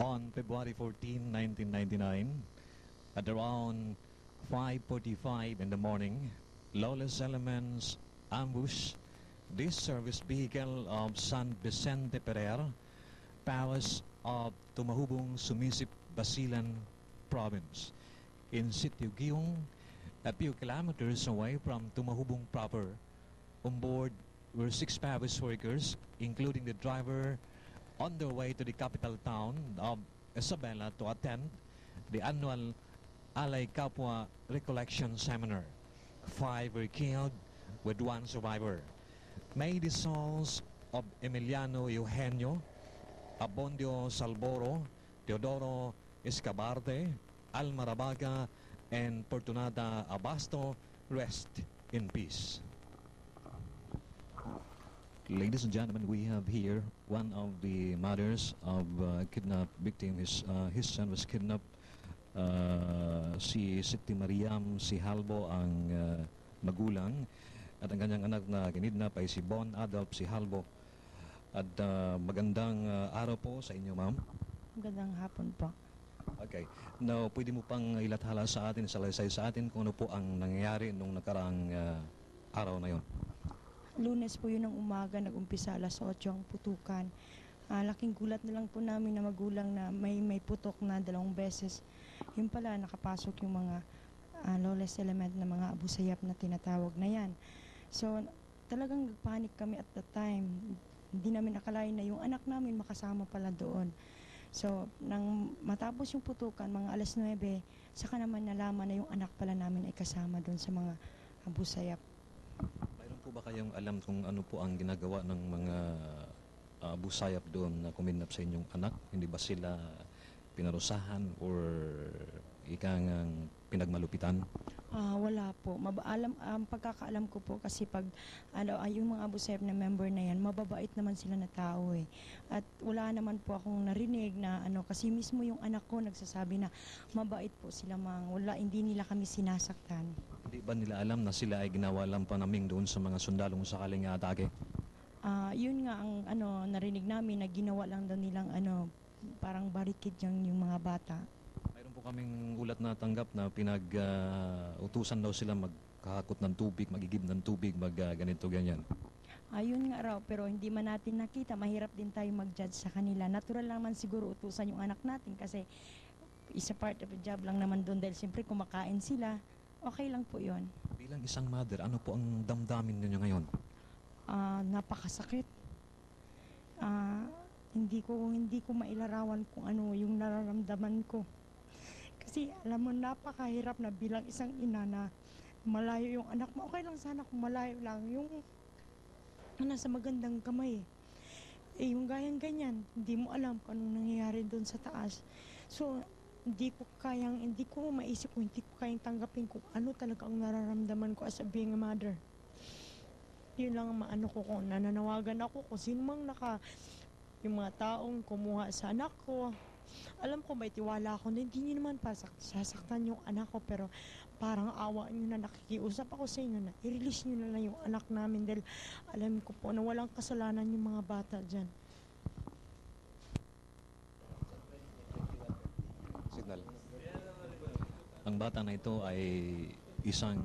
On February 14, 1999, at around 5:45 in the morning, lawless elements ambushed this service vehicle of San Vicente Ferrer, parish of Tumahubong, Sumisip, Basilan Province, in Sitio Giung, a few kilometers away from Tumahubong proper. On board were 6 parish workers, including the driver, on their way to the capital town of Isabela to attend the annual Alay Kapwa Recollection Seminar. 5 were killed, with 1 survivor. May the souls of Emiliano Eugenio, Abondio Salboro, Teodoro Escabarte, Alma Rabaga, and Fortunata Abasto rest in peace. Ladies and gentlemen, we have here one of the mothers of kidnapped victim. His son was kidnapped. Si Siti Mariam si Halbo ang magulang, at ang kanyang anak na kinidnap ay si Bon Adolf si Halbo. At magandang araw po sa inyo, ma'am. Magandang hapon po. Okay. Now, pwede mo pang ilathala sa atin, salaysay sa atin kung ano po ang nangyayari nung nakaraang araw na yon? Lunes po yun ng umaga, nag-umpisa alas 8 ang putukan. Laking gulat na lang po namin na magulang na may putok na 2 beses. Yun pala, nakapasok yung mga lawless element na mga Abu Sayyaf na tinatawag na yan. So, talagang nagpanik kami at that time. Hindi namin akalain na yung anak namin makasama pala doon. So, nang matapos yung putukan, mga alas 9, saka naman nalaman na yung anak pala namin ay kasama doon sa mga Abu Sayyaf. Mayroon po ba kayong alam kung ano po ang ginagawa ng mga Abu Sayyaf doon na kuminap sa inyong anak? Hindi ba sila pinarusahan or ikangang pinagmalupitan? Wala po. Pagkakaalam ko po kasi pag yung mga Abu Sayyaf na member na yan, mababait naman sila na tao eh. At wala naman po akong narinig na kasi mismo yung anak ko nagsasabi na mabait po sila, hindi nila kami sinasaktan. Hindi ba nila alam na sila ay ginawa lang panaming doon sa mga sundalong sakaling atake? Yun nga ang narinig namin na ginawa lang daw nilang parang barricade yung mga bata. Mayroon po kaming ulat na tanggap na utusan daw sila magkahakot ng tubig, magigib ng tubig, ganito, ganyan. Ayun nga raw, pero hindi man natin nakita, mahirap din tayo mag-judge sa kanila. Natural lang man siguro utusan yung anak natin kasi isa part of the job lang naman doon dahil siyempre kumakain sila. Okay lang po yun. Bilang isang mother, ano po ang damdamin ninyo ngayon? Napakasakit. Hindi ko mailarawan kung ano yung nararamdaman ko. Kasi alam mo, napakahirap na bilang isang ina na malayo yung anak mo. Okay lang sana kung malayo lang yung nasa magandang kamay. Yung gayang ganyan, hindi mo alam kung anong nangyayari doon sa taas. So, hindi ko maisip kung hindi ko kayang tanggapin kung ano talaga ang nararamdaman ko as a being a mother. Yun lang ang ko kung nananawagan ako kung sino mang yung mga taong kumuha sa anak ko. Alam ko may tiwala ako na hindi nyo naman sasaktan yung anak ko, pero parang awa nyo na, nakikiusap ako sa inyo na i-release nyo na lang yung anak namin dahil alam ko po na walang kasalanan yung mga bata dyan. Signal. Ang bata na ito ay isang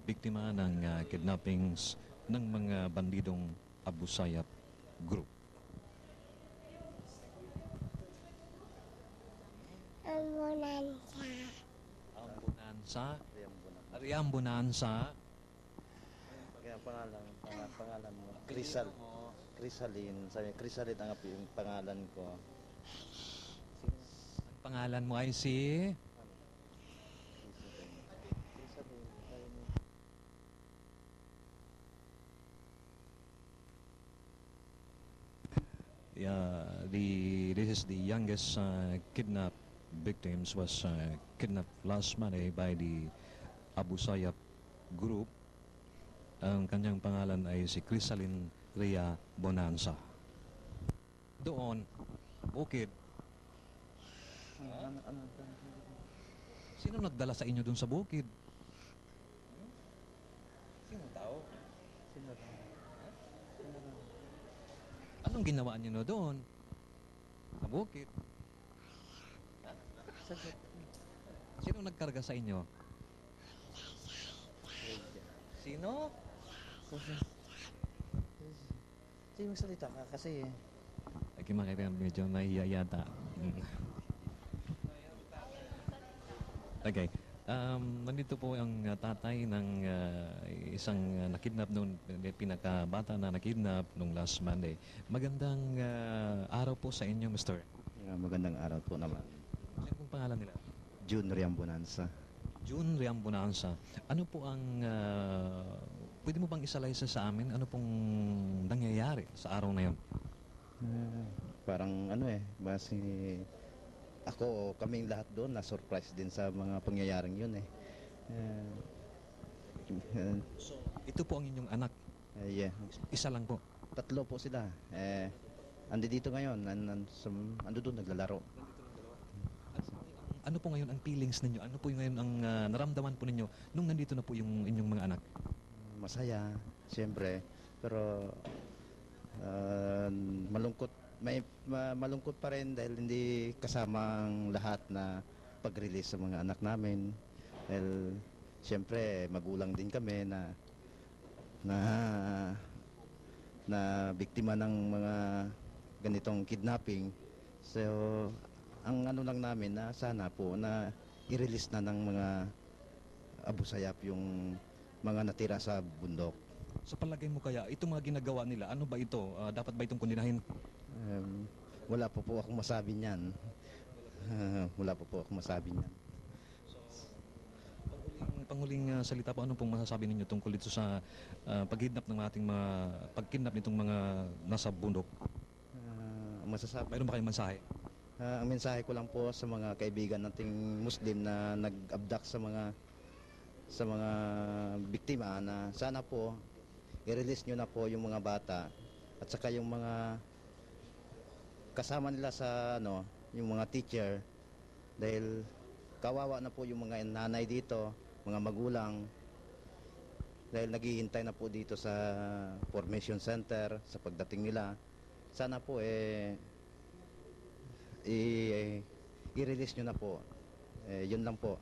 biktima ng kidnappings ng mga bandidong Abu Sayyaf group. Riambonanza. Kaya pangalan mo, Crisaline. Sabi, Crisaline ang pangalan ko. Ang pangalan mo ay si? This is the youngest kidnapped victims was kidnapped last Monday by the Abu Sayyaf group. Ang kanyang pangalan ay si Crisaline Rhea Bonanza. Doon, bukid. Sino nagdala sa inyo doon sa bukid? Sino tao? Anong ginawa niyo doon? Sa bukid? Sagot. Sino nagkarga sa inyo? Sino? Sige, magsalita ka kasi Ay, kimakita medyo nahiya yata. Okay. Nandito po ang tatay ng isang nakidnap nung pinakabata na nakidnap nung last Monday. Magandang araw po sa inyo, Mr. magandang araw po naman. Ano pong pangalan nila? June Riambonanza. June Riambonanza. Ano po ang pwede mo bang isalaysa sa amin? Ano pong nangyayari sa araw na yon? Parang base ako, kaming lahat doon na-surprise din sa mga pangyayaring yun eh. So, ito po ang inyong anak. Yeah, Isa lang po. 3 po sila. Andi dito ngayon, ando doon naglalaro. Ano po ngayon ang feelings ninyo? Ano po yung ngayon ang naramdaman po ninyo nung nandito na po yung inyong mga anak? Masaya, siyempre, pero malungkot. Malungkot pa rin dahil hindi kasama ang lahat na pag-release sa mga anak namin. Dahil siyempre magulang din kami na biktima ng mga ganitong kidnapping. So ang ano lang namin na sana po na i-release na ng mga Abu Sayyaf yung mga natira sa bundok. Sa palagay mo kaya, itong mga ginagawa nila, ano ba ito? Dapat ba itong kundinahin? Wala po akong masabi niyan. Wala po akong masabi niyan. Panghuling salita po, ano pong masasabi ninyo tungkol dito sa pagkidnap ng ating mga pagkidnap nitong mga nasa bundok? Masasabi. Mayroon ba kayong mensahe? Ang mensahe ko lang po sa mga kaibigan nating Muslim na nag-abduct sa mga biktima na sana po i-release nyo na po yung mga bata at saka yung mga kasama nila sa yung mga teacher dahil kawawa na po yung mga nanay dito, mga magulang dahil naghihintay na po dito sa formation center sa pagdating nila. Sana po i-release nyo na po. Yun lang po.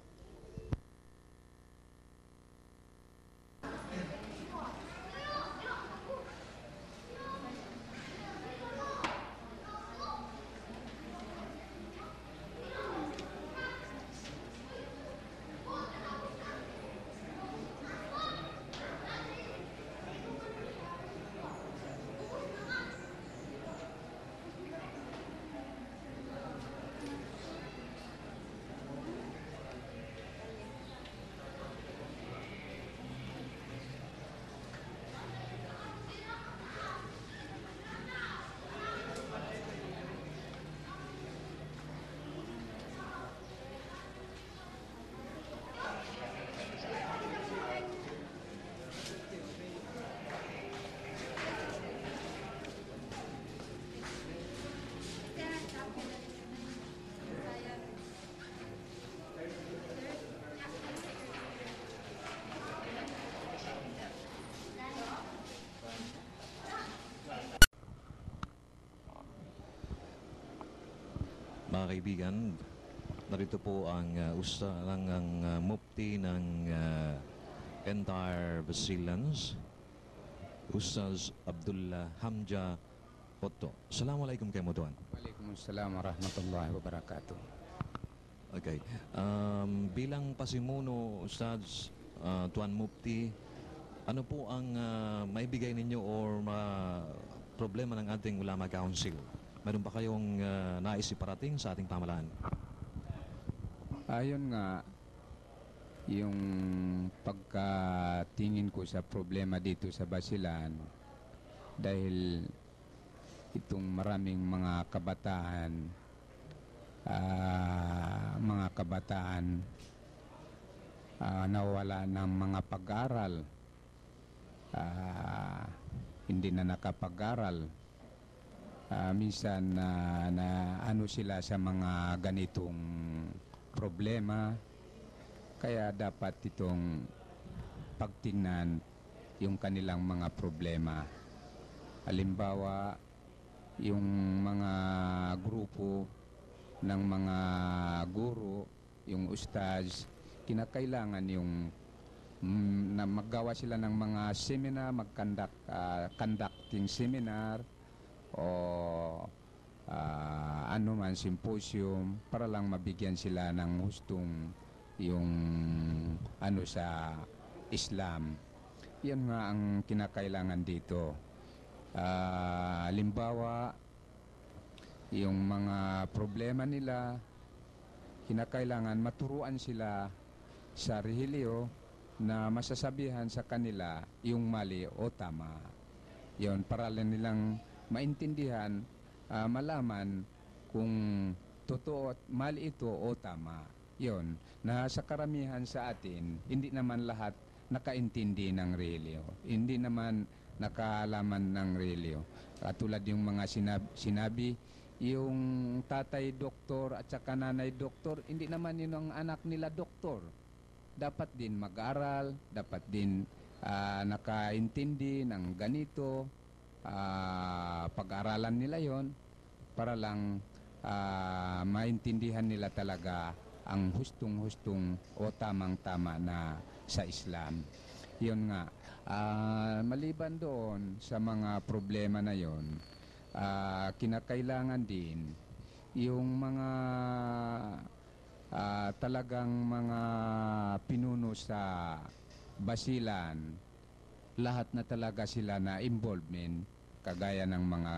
Mga kaibigan, narito po ang mufti ng entire Basilians, Ustaz Abdullah Hamja Otto. Assalamualaikum kay Mutuan. Waalaikumsalam warahmatullahi wabarakatuh. Okay. Bilang pasimuno, Ustaz, Tuan Mufti, ano po ang maibigay ninyo or problema ng ating Ulama Council? Meron ba kayong nais iparating sa ating pamahalaan? Ayon nga, yung pagkatingin ko sa problema dito sa Basilan, dahil itong maraming mga kabataan nawala ng mga pag-aral, hindi na nakapag-aral. Minsan na ano sila sa mga ganitong problema, kaya dapat itong pagtingnan yung kanilang mga problema. Halimbawa, yung mga grupo ng mga guro, yung ustads, kinakailangan yung na maggawa sila ng mga seminar, conducting seminar o ano man, symposium para lang mabigyan sila ng hustong yung ano sa Islam. Yan nga ang kinakailangan dito. Halimbawa, yung mga problema nila, kinakailangan maturuan sila sa relihiyo na masasabihan sa kanila yung mali o tama. Yon, para lang nilang maintindihan, malaman kung totoo at mali ito o tama. Yon, na sa karamihan sa atin, hindi naman lahat nakaintindi ng relihiyo. Hindi naman nakalaman ng relihiyo. Katulad yung mga sinabi, yung tatay doktor at saka nanay doktor, hindi naman yun ang anak nila doktor. Dapat din mag-aral, dapat din nakaintindi ng ganito, pag-aralan nila yon para lang maintindihan nila talaga ang hustong-hustong o tamang-tama na sa Islam. Yun nga, maliban doon sa mga problema na yon, kinakailangan din yung mga talagang mga pinuno sa basilan, lahat na talaga sila na involvement, kagaya ng mga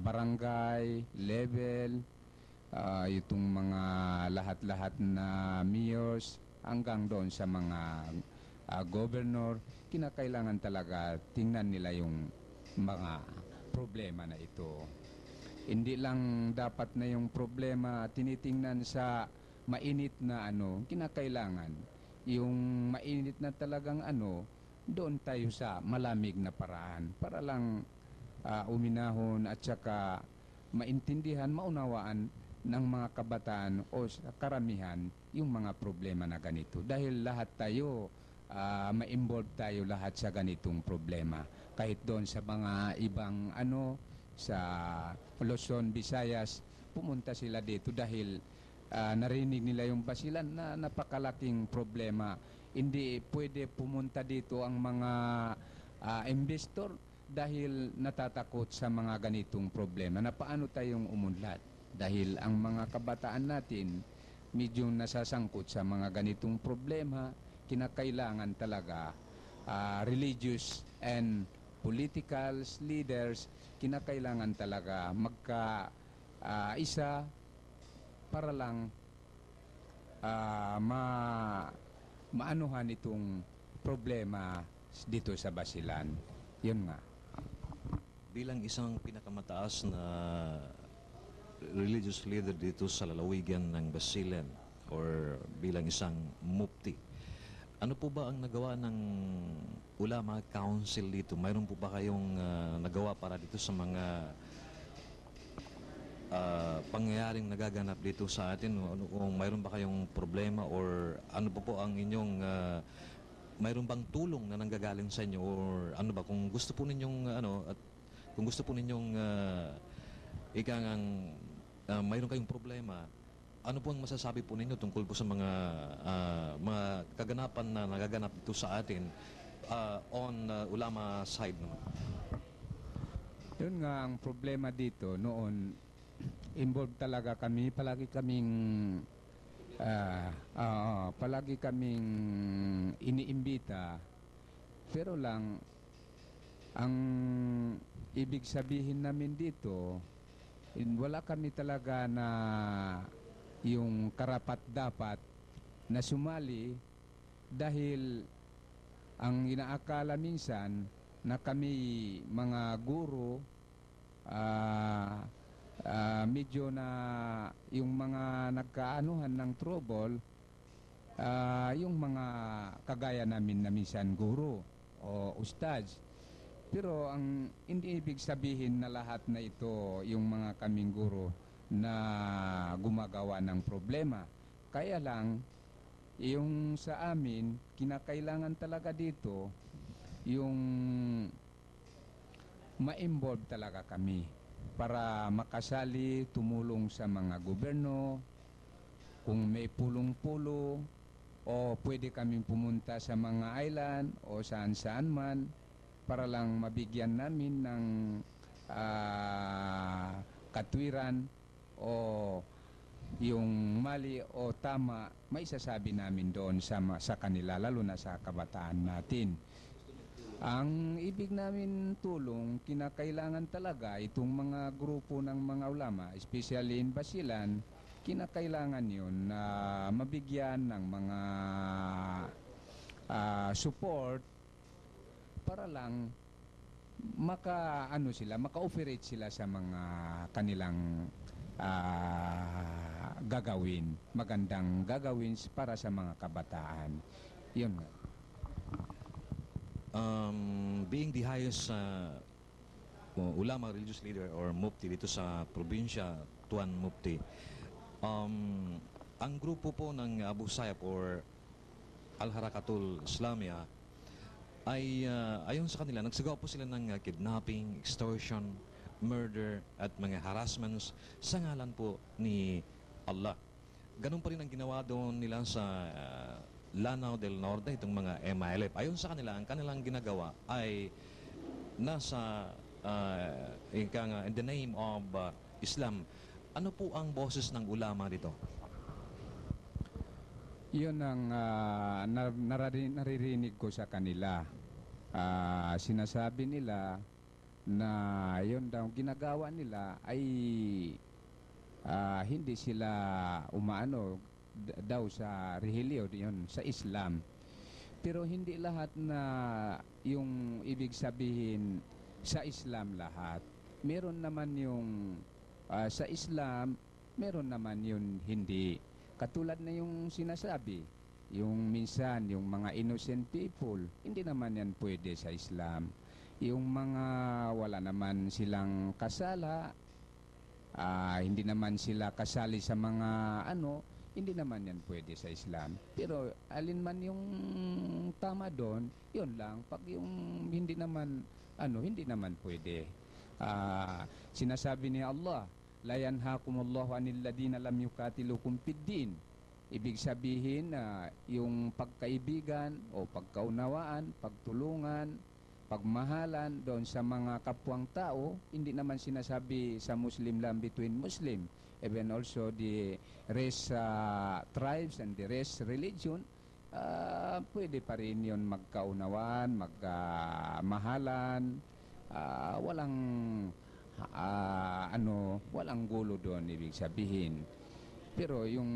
barangay level, itong mga lahat-lahat na mayors, hanggang doon sa mga governor, kinakailangan talaga tingnan nila yung mga problema na ito. Hindi lang dapat na yung problema tinitingnan sa mainit na ano, kinakailangan yung mainit na talagang ano, doon tayo sa malamig na paraan para lang uminahon at saka maintindihan, maunawaan ng mga kabataan o sa karamihan yung mga problema na ganito. Dahil lahat tayo, ma-involve tayo lahat sa ganitong problema. Kahit doon sa mga ibang ano, sa Luzon, Visayas, pumunta sila dito dahil narinig nila yung basilan na napakalaking problema. Hindi pwede pumunta dito ang mga investor dahil natatakot sa mga ganitong problema na paano tayong umunlad. Dahil ang mga kabataan natin medyo nasasangkot sa mga ganitong problema, kinakailangan talaga religious and political leaders, kinakailangan talaga isa para lang maanuhan itong problema dito sa Basilan. Yun nga. Bilang isang pinakamataas na religious leader dito sa lalawigan ng Basilan or bilang isang mufti, ano po ba ang nagawa ng Ulama Council dito? Mayroon po ba kayong nagawa para dito sa mga pangyayaring nagaganap dito sa atin? Kung mayroon ba kayong problema or ano po ang inyong mayroon bang tulong na nanggagaling sa inyo or ano ba kung gusto po ninyong at kung gusto po ninyong mayroon kayong problema, ano po ang masasabi po ninyo tungkol po sa mga kaganapan na nagaganap dito sa atin on Ulama side naman? Yun nga ang problema dito noon, involved talaga kami, palagi kaming iniimbita, pero lang ang ibig sabihin namin dito, wala kami talaga na yung karapat-dapat na sumali dahil ang inaakala minsan na kami mga guro medyo na yung mga nagkaanuhan ng trouble, yung mga kagaya namin na minsan guro o ustads. Pero ang hindi ibig sabihin na lahat na ito yung mga kaming guro na gumagawa ng problema. Kaya lang, yung sa amin, kinakailangan talaga dito yung ma-involve talaga kami. para makasali, tumulong sa mga gobyerno, kung may pulong-pulo, o pwede kaming pumunta sa mga island o saan-saan man para lang mabigyan namin ng katwiran o yung mali o tama, may sasabi namin doon sa kanila, lalo na sa kabataan natin. Ang ibig namin tulong, kinakailangan talaga itong mga grupo ng mga ulama, especially in Basilan, kinakailangan yun na mabigyan ng mga support para lang maka-operate sila sa mga kanilang gagawin, magandang gagawin para sa mga kabataan. Yun nga. Being the highest ulama religious leader or mufti dito sa probinsya, Tuan Mufti, ang grupo po ng Abu Sayyaf or Al-Harakatul Islamia ay ayon sa kanila, nagsagawa po sila ng kidnapping, extortion, murder at mga harassments sa ngalan po ni Allah. Ganun pa rin ang ginawa doon nila sa Lanao del Norte, itong mga MILF. Ayon sa kanila, ang kanilang ginagawa ay nasa in the name of Islam. Ano po ang boses ng ulama dito? Yun ang naririnig ko sa kanila. Sinasabi nila na yun daw ginagawa nila ay hindi sila umaano daw sa relihiyon, yun, sa Islam. Pero hindi lahat na yung ibig sabihin sa Islam lahat. Meron naman yung sa Islam, meron naman yun hindi. Katulad na yung sinasabi, yung minsan, yung mga innocent people, hindi naman yan pwede sa Islam. Yung mga wala naman silang kasala, hindi naman sila kasali sa mga hindi naman yan pwede sa Islam. Pero alin man yung tama doon, yun lang. Pag yung hindi naman pwede. Sinasabi ni Allah, la yanhakumullahu anil ladina lam yukatilukum fid-din. Ibig sabihin na yung pagkaibigan o pagkaunawaan, pagtulungan, pagmahalan doon sa mga kapwang tao, hindi naman sinasabi sa Muslim lang between Muslim. Even also the rest tribes and the rest religion, pwede pa rin yun magkaunawaan, magmahalan, walang walang gulo doon, ibig sabihin. Pero yung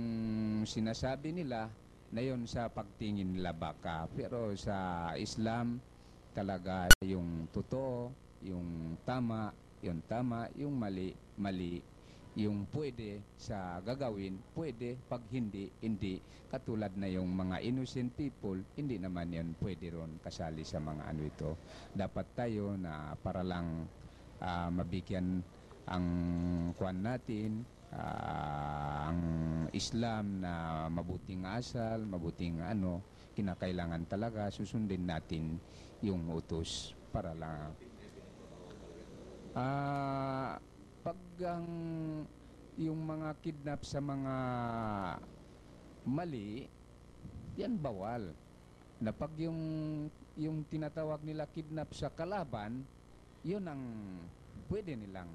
sinasabi nila na yun sa pagtingin nila baka, pero sa Islam talaga yung totoo, yung tama, yung mali, yung pwede sa gagawin, pwede, pag hindi, hindi. Katulad na yung mga innocent people, hindi naman yan pwede ron kasali sa mga ito. Dapat tayo na para lang mabigyan ang kwan natin, ang Islam na mabuting asal, mabuting kinakailangan talaga susundin natin yung utos para lang pag yung mga kidnap sa mga mali, yan bawal. Na pag yung tinatawag nila kidnap sa kalaban, yun ang pwede nilang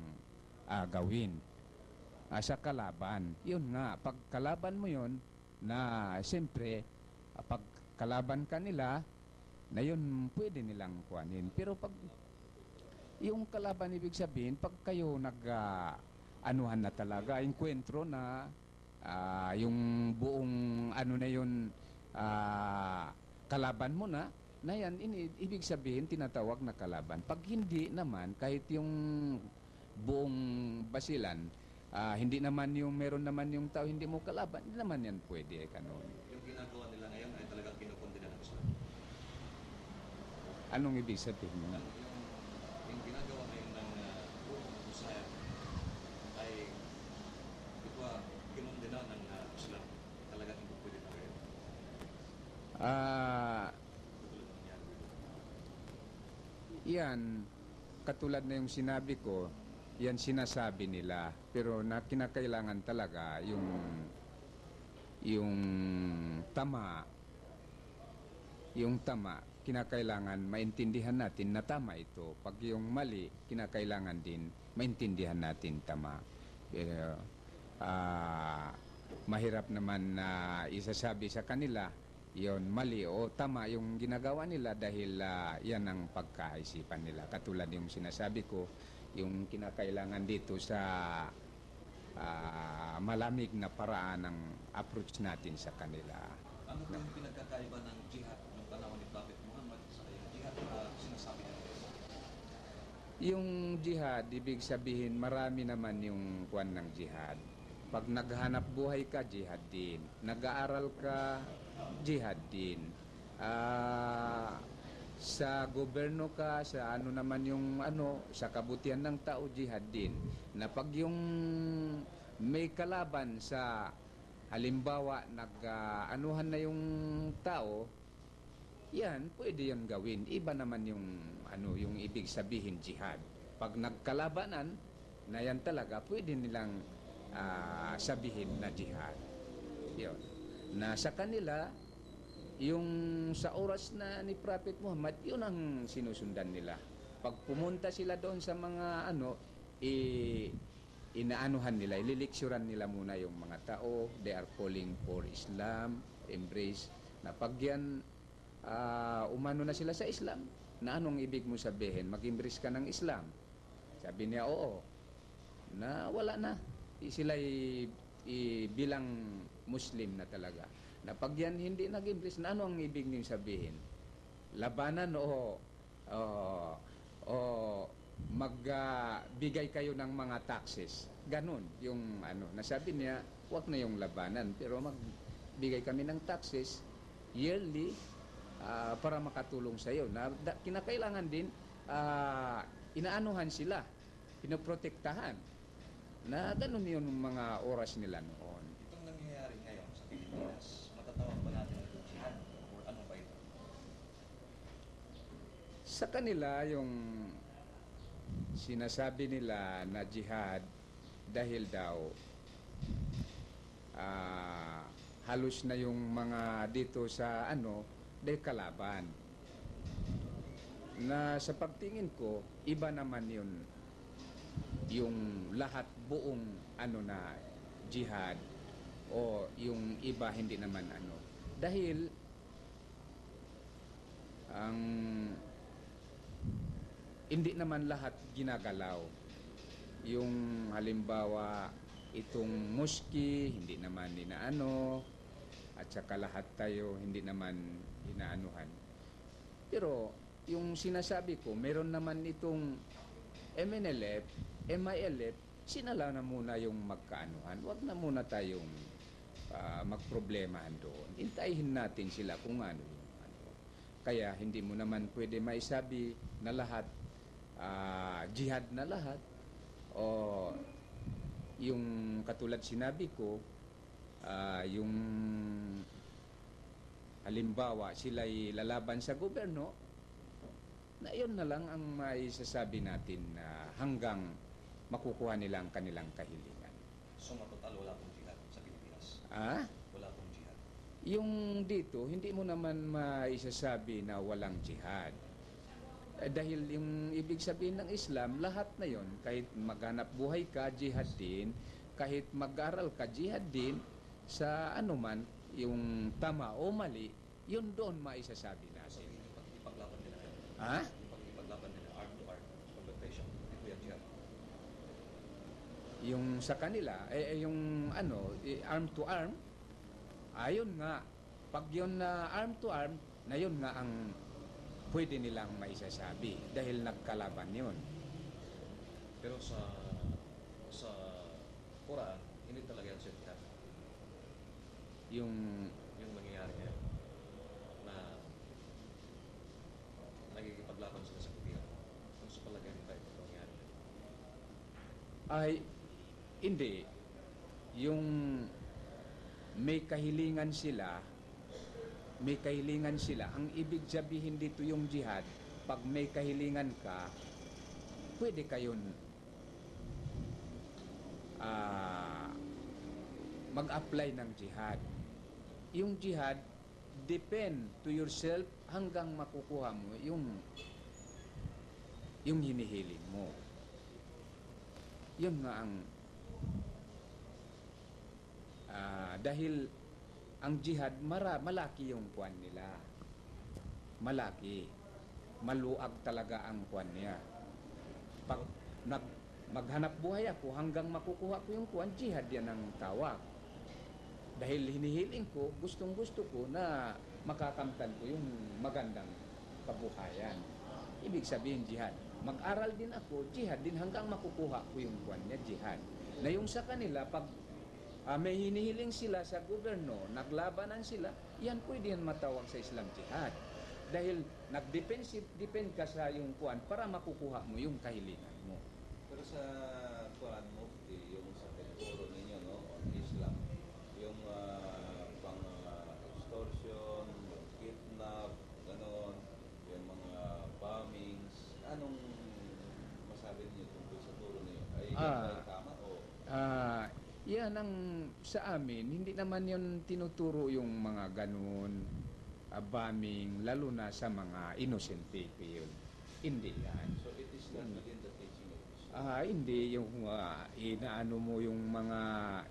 gawin. Sa kalaban. Yun nga, pag kalaban mo yun, na siyempre, pag kalaban ka nila, na yun pwede nilang kuhanin. Pero pag yung kalaban, ibig sabihin, pag kayo anuhan na talaga, enkwentro na, yung buong na yun, kalaban mo na yan, ibig sabihin, tinatawag na kalaban. Pag hindi naman, kahit yung buong Basilan, hindi naman yung, meron naman yung tao, hindi mo kalaban, hindi naman yan pwede, kanon. Yung ginagawa nila ngayon ay talagang kinukundina ng Islam. Anong ibig sabihin mo? Yung ginagawa ngayon ng Musaya ay kinundina ng Islam. Talagang hindi pwede na ngayon. Yan, katulad na yung sinabi ko, yan sinasabi nila. Pero na kinakailangan talaga yung tama, kinakailangan maintindihan natin na tama ito. Pag yung mali, kinakailangan din maintindihan natin tama. Pero mahirap naman na isasabi sa kanila yon mali o tama yung ginagawa nila dahil yan ang pagkaisipan nila. Katulad yung sinasabi ko, yung kinakailangan dito sa malamig na paraan ng approach natin sa kanila. Ano po yung pinagkakaiba ng jihad ng panahon ni Prophet Muhammad sa yung jihad na sinasabi niya? Yung jihad, ibig sabihin marami naman yung kuwan ng jihad. Pag naghanap buhay ka, jihad din. Nag-aaral ka, jihad din. Sa gobyerno ka, sa ano naman yung sa kabutihan ng tao, jihad din. Na pag yung may kalaban sa halimbawa nag-anuhan na yung tao, yan pwede yan gawin. Iba naman yung ibig sabihin jihad. Pag nagkalabanan na yan talaga, pwede nilang sabihin na jihad. Yun. Na sa kanila, yung sa oras na ni Prophet Muhammad, yun ang sinusundan nila. Pag pumunta sila doon sa mga inaanuhan nila, ililiksyoran nila muna yung mga tao. They are calling for Islam, embrace. Na pag yan, umano na sila sa Islam, na anong ibig mo sabihin? Mag-embrace ka ng Islam. Sabi niya, oo. Na wala na. Sila bilang Muslim na talaga. Na pag yan hindi nag-embrace, na ano ang ibig niyong sabihin? Labanan o magbigay kayo ng mga taxes. Ganon yung nasabi niya, wag na yung labanan, pero magbigay kami ng taxes yearly para makatulong sa iyo. Na kinakailangan din inaanuhan sila, pinoprotektahan. Na ganon yung mga oras nila noon. Itong nangyayari ngayon sa Pilipinas, matatawag ba natin ito jihad or ano ba ito? Sa kanila, yung sinasabi nila na jihad dahil daw halos na yung mga dito sa dahil kalaban. Na sa pagtingin ko, iba naman yun yung lahat buong na jihad o yung iba hindi naman dahil ang hindi naman lahat ginagalaw. Yung halimbawa itong mosque hindi naman at saka lahat tayo hindi naman inaanuhan. Pero yung sinasabi ko, meron naman itong MNLF, MILF, sinala na muna yung magkaanuhan. Huwag na muna tayong magproblemahan doon. Hintayin natin sila kung ano yung Kaya hindi mo naman pwede maisabi na lahat jihad na lahat o yung katulad sinabi ko yung halimbawa sila'y lalaban sa gobyerno, na yun na lang ang maisasabi natin na hanggang makukuha nila ang kanilang kahilingan. So matotal wala pong jihad sa Pilipinas? Wala pong jihad? Yung dito, hindi mo naman maisasabi na walang jihad. Dahil yung ibig sabihin ng Islam, lahat na yon, kahit maghanap buhay ka, jihad din, kahit mag-aral ka, jihad din, sa anuman, yung tama o mali, yun doon maisasabi natin. Ipaglaban nila. Ipaglaban nila, arm to arm, confrontation. Ito yung jihad. Yung sa kanila, yung arm to arm, ayun nga, pag yun na arm to arm, na yun nga ang pwede nilang maisasabi dahil nagkalaban yun. Pero sa Quran, hindi talaga yan siya jihad. Yung nangyayari ngayon na nagkikipaglaban sila sa gobyerno. Kung sa palagay nila ito nangyayari. Ay, hindi. Yung may kahilingan sila, ang ibig sabihin dito yung jihad, pag may kahilingan ka, pwede kayon mag-apply ng jihad. Yung jihad, depend to yourself hanggang makukuha mo yung hinihiling mo. Yun nga ang dahil ang jihad, malaki yung kwan nila. Malaki. Maluag talaga ang kwan niya. Pag maghanap buhay ako hanggang makukuha ko yung kwan, jihad yan ang tawag. Dahil hinihiling ko, gustong-gusto ko na makakamtan ko yung magandang kabuhayan. Ibig sabihin jihad. Mag-aral din ako, jihad din hanggang makukuha ko yung kwan niya, jihad. Na yung sa kanila, pag may hinihiling sila sa gobyerno, naglabanan sila, yan pwede yan matawag sa Islam jihad. Dahil nag-depend ka sa yung kuan para makukuha mo yung kahilingan mo. Pero sa kuan mo, yung sa pagturo ninyo, no, on Islam, yung pang-extortion, yung kidnap, gano'n, yung mga bombings, anong masabi niyo tungkol sa turo niyo? Ay yan ba tama o? Yan ang sa amin, hindi naman yun tinuturo yung mga ganun, bombing, lalo na sa mga innocent people yun. Hindi yan. So it is not within the teaching of Islam? Hindi yung inaano mo yung mga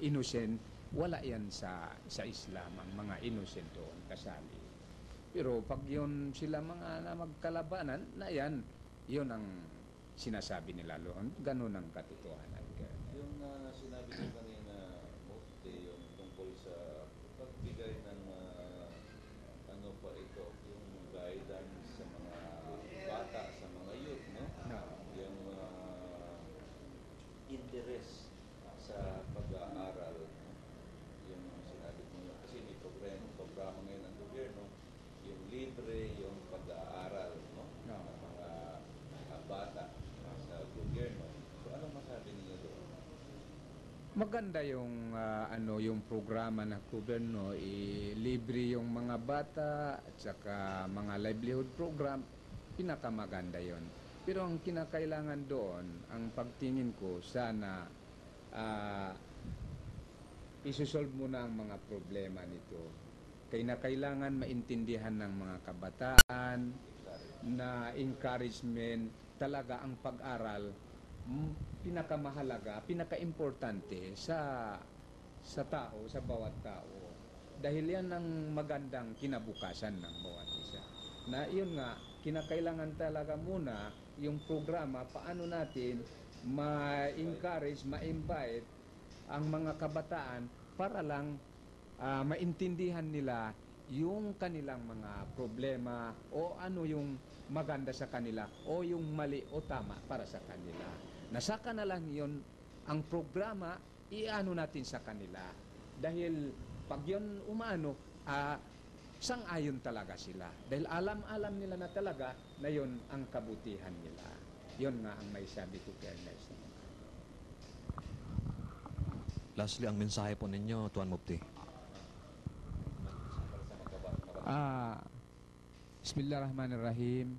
innocent, wala yan sa Islam, ang mga innocent doon kasali. Pero pag yun sila mga na magkalabanan, na yan, yun ang sinasabi nila doon. Ganun ang katotohanan. Yung sinabi niyo kanina, Mufti, yung tungkol sa pagbigay ng ano pa ito, yung guidance sa mga bata, sa mga youth, no? Yung interest sa pag-aaral, no? Yung sinabi mo, kasi may programa ngayon ng gobyerno, yung libre, yung pag-aaral, no? Ng mga bata sa gobyerno. So, anong masabi niyo doon? Maganda yung yung programa ng gobyerno, libre yung mga bata at saka mga livelihood program, pinakamaganda yon. Pero ang kinakailangan doon, ang pagtingin ko, sana isosolve muna ang mga problema nito. Kaya kailangan maintindihan ng mga kabataan na encouragement talaga ang pag-aral pinakamahalaga, pinaka-importante sa tao, sa bawat tao. Dahil yan ang magandang kinabukasan ng bawat isa. Na yun nga, kinakailangan talaga muna yung programa, paano natin ma-encourage, ma-invite ang mga kabataan para lang maintindihan nila yung kanilang mga problema o ano yung maganda sa kanila o yung mali o tama para sa kanila. Nasaka na lang yun ang programa, iano natin sa kanila. Dahil pag yun umano, sang-ayon talaga sila. Dahil alam nila na talaga na yun ang kabutihan nila. Yun nga ang may sabi ko kay Ernest. Lastly, ang mensahe po ninyo, Tuan Mufti. Bismillahirrahmanirrahim.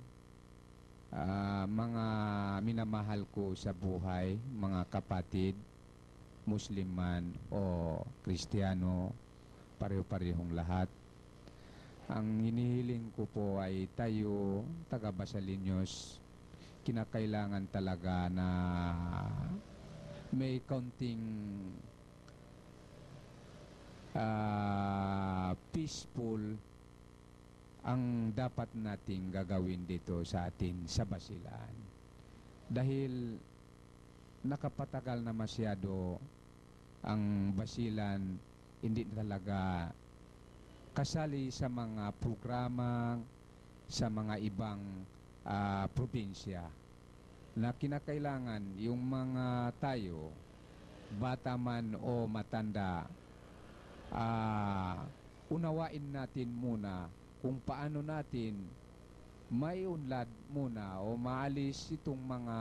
Mga minamahal ko sa buhay, mga kapatid, Muslim man o Kristiyano, pareho-parehong lahat. Ang hinihiling ko po ay tayo, taga-Basaliños, kinakailangan talaga na may kaunting peaceful ang dapat nating gagawin dito sa atin sa Basilan. Dahil nakapatagal na masyado ang Basilan, hindi talaga kasali sa mga programa sa mga ibang probinsya na kinakailangan yung mga tayo, bata man o matanda, unawain natin muna kung paano natin maiunlad muna o maalis itong mga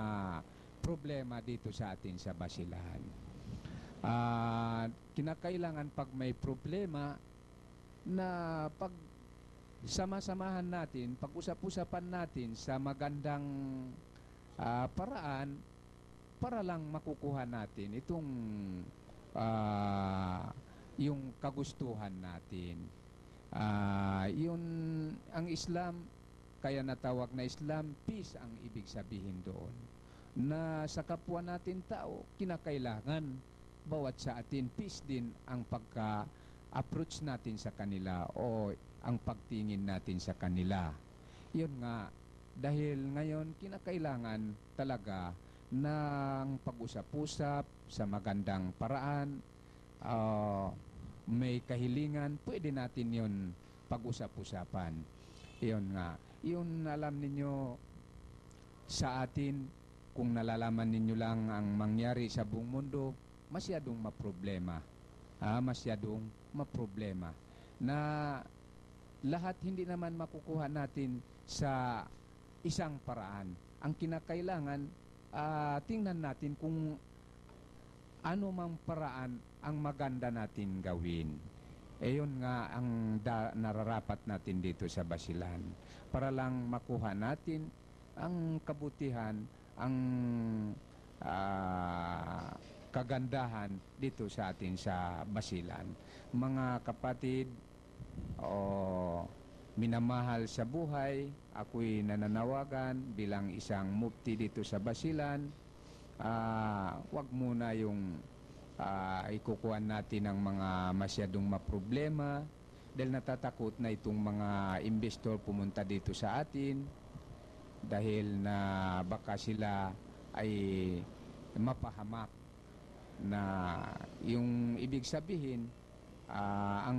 problema dito sa atin sa Basilan. Kinakailangan pag may problema na pag sama-samahan natin, pag-usap-usapan natin sa magandang paraan para lang makukuha natin itong yung kagustuhan natin. Yun ang Islam, kaya natawag na Islam, peace ang ibig sabihin doon. Na sa kapwa natin tao, kinakailangan bawat sa atin peace din ang pagka-approach natin sa kanila o ang pagtingin natin sa kanila. Yun nga, dahil ngayon kinakailangan talaga ng pag-usap-usap sa magandang paraan. May kahilingan, pwede natin yun pag-usap-usapan. Yun nga, yun alam ninyo sa atin, kung nalalaman ninyo lang ang mangyari sa buong mundo, masyadong maproblema. Masyadong maproblema. Na lahat hindi naman makukuha natin sa isang paraan. Ang kinakailangan, tingnan natin kung ano mang paraan ang maganda natin gawin. Yun nga ang nararapat natin dito sa Basilan. Para lang makuha natin ang kabutihan, ang kagandahan dito sa atin sa Basilan. Mga kapatid, minamahal sa buhay, ako'y nananawagan bilang isang mufti dito sa Basilan. Wag muna yung ikukuhan natin ng mga masyadong maproblema dahil natatakot na itong mga investor pumunta dito sa atin dahil na baka sila ay mapahamak na yung ibig sabihin ang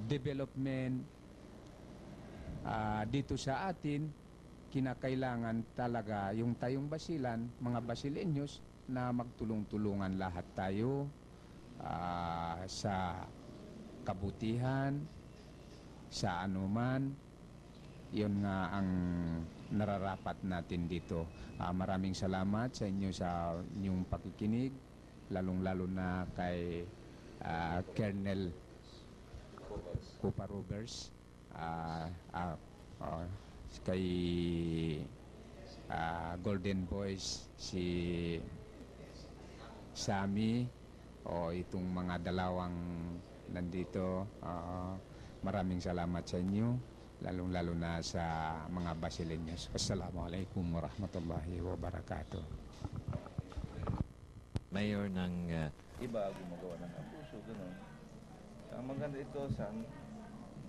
development dito sa atin, kinakailangan talaga yung tayong Basilan, mga Basilenyos, na magtulong-tulungan lahat tayo sa kabutihan, sa anuman. Yun nga ang nararapat natin dito. Maraming salamat sa inyo sa inyong pakikinig, lalong-lalo na kay Colonel Copa Rovers, kay Golden Boys, si Sammy, itong mga dalawang nandito. Maraming salamat sa inyo, lalong-lalo na sa mga Basilenyos. Wassalamualaikum warahmatullahi wabarakatuh. Mayor ng Iba gumagawa ng abuso, gano'n. Ang maganda ito,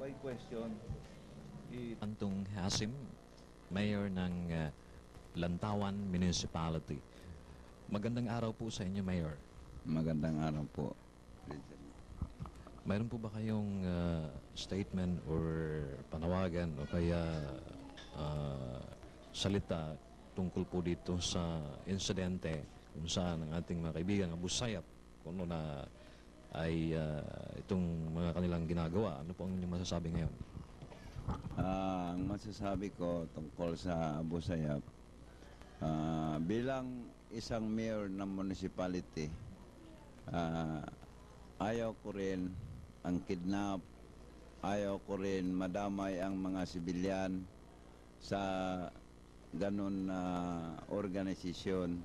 by question, Antong Hasim, Mayor ng Lantawan Municipality. Magandang araw po sa inyo, Mayor. Magandang araw po. Mayroon po ba kayong statement or panawagan o kaya salita tungkol po dito sa insidente kung saan ang ating mga kaibigan Abu Sayyaf kung ano na ay itong mga kanilang ginagawa? Ano po ang inyong masasabi ngayon? Ang masasabi ko tungkol sa Abu Sayyaf, bilang isang mayor ng municipality, ayaw ko rin ang kidnap, ayaw ko rin madamay ang mga sibilyan sa ganun na organisasyon.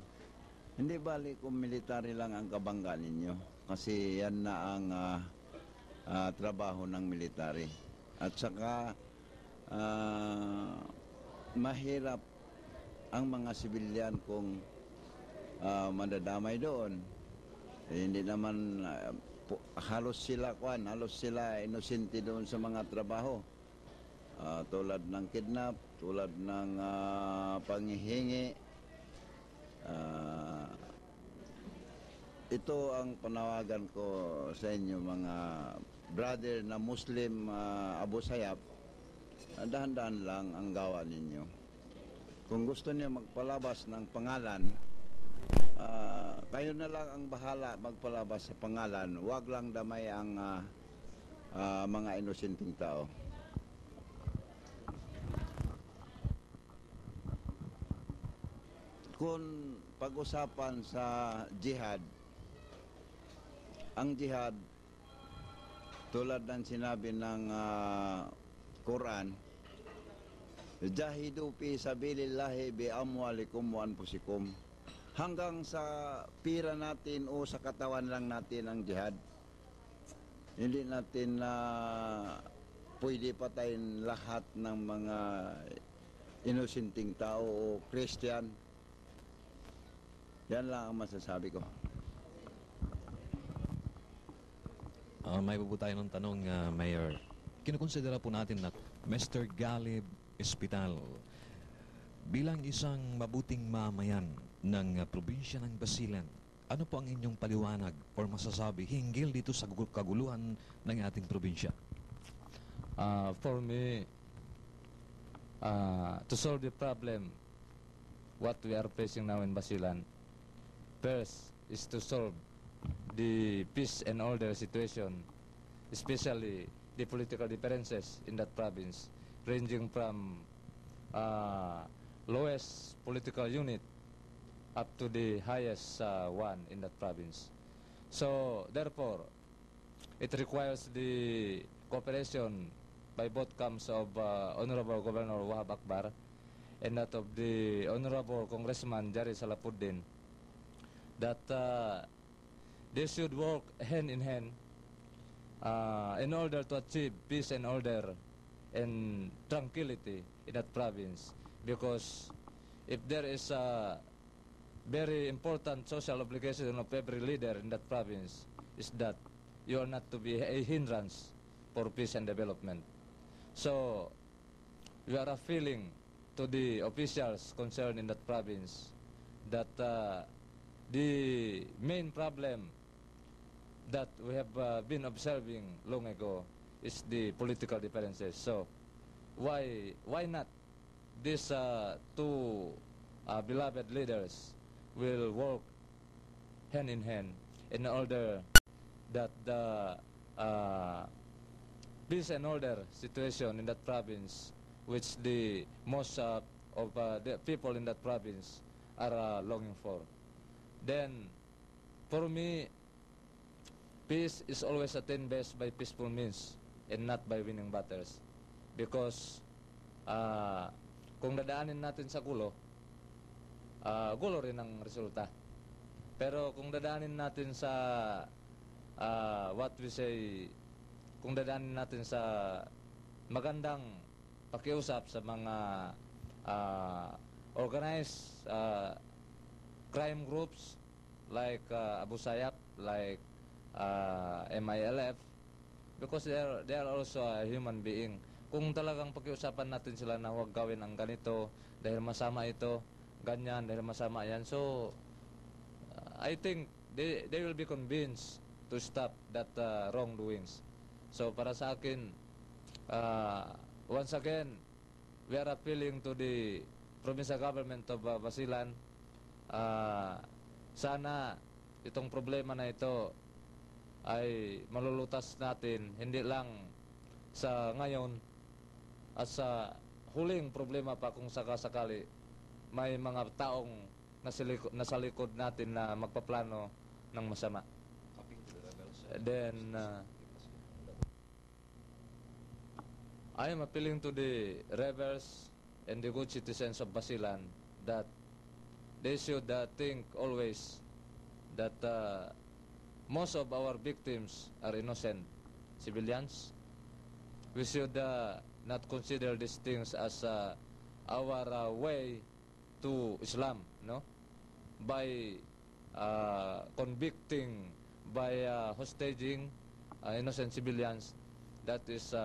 Hindi bali kung military lang ang kabangga ninyo, kasi yan na ang trabaho ng military. At saka mahirap ang mga sibilyan kung madadamay doon. Hindi naman halos sila inosente doon sa mga trabaho. Tulad ng kidnap, tulad ng panghihingi. Ito ang panawagan ko sa inyo, mga brother na Muslim Abu Sayyaf. Dahan-dahan lang ang gawa ninyo. Kung gusto niyo magpalabas ng pangalan, kayo na lang ang bahala magpalabas sa pangalan. Huwag lang damay ang mga inosenteng tao. Kung pag-usapan sa jihad, ang jihad, tulad ng sinabi ng Quran, Jahidu fi sabilillahi bi amwalikum wa anfusikum. Hanggang sa pira natin o sa katawan lang natin ang jihad. Hindi natin na pwede patayin lahat ng mga inusinting tao o Christian. Yan lang ang masasabi ko. May bubo tayo ng tanong, Mayor. Kinukonsidera po natin na Mr. Galib Espital bilang isang mabuting mamayan ng probinsya ng Basilan. Ano po ang inyong paliwanag o masasabi hinggil dito sa kaguluhan ng ating probinsya? For me, to solve the problem, what we are facing now in Basilan, first is to solve the peace and order situation, especially the political differences in that province, ranging from lowest political unit up to the highest one in that province. So, therefore, it requires the cooperation by both camps of Honorable Governor Wahab Akbar and that of the Honorable Congressman Jari Salapuddin, that they should work hand in hand in order to achieve peace and order and tranquility in that province. Because if there is a very important social obligation of every leader in that province, is that you are not to be a hindrance for peace and development. So, we are appealing to the officials concerned in that province that the main problem that we have been observing long ago is the political differences. So, why not these two beloved leaders will work hand in hand in order that the peace and order situation in that province, which the most of the people in that province are longing for. Then, for me, peace is always attained best by peaceful means and not by winning battles. Because kung dadaanin natin sa gulo, gulo rin ang resulta. Pero kung dadaanin natin sa kung dadaanin natin sa magandang pakiusap sa mga organized crime groups like Abu Sayyaf, like MILF, because they are also a human being. Kung talagang pakiusapan natin sila na huwag gawin ang ganito dahil masama ito, ganyan dahil masama yan, so I think they will be convinced to stop that wrongdoings. So para sa akin, once again, we are appealing to the provincial government of Basilan. Sana itong problema na ito ay malulutas natin, hindi lang sa ngayon at sa huling problema pa kung sakasakali may mga taong nasa likod natin na magpaplano ng masama. Then I am appealing to the rebels and the good citizens of Basilan that they should think always that most of our victims are innocent civilians. We should not consider these things as our way to Islam, no? By convicting, by hostaging innocent civilians, that is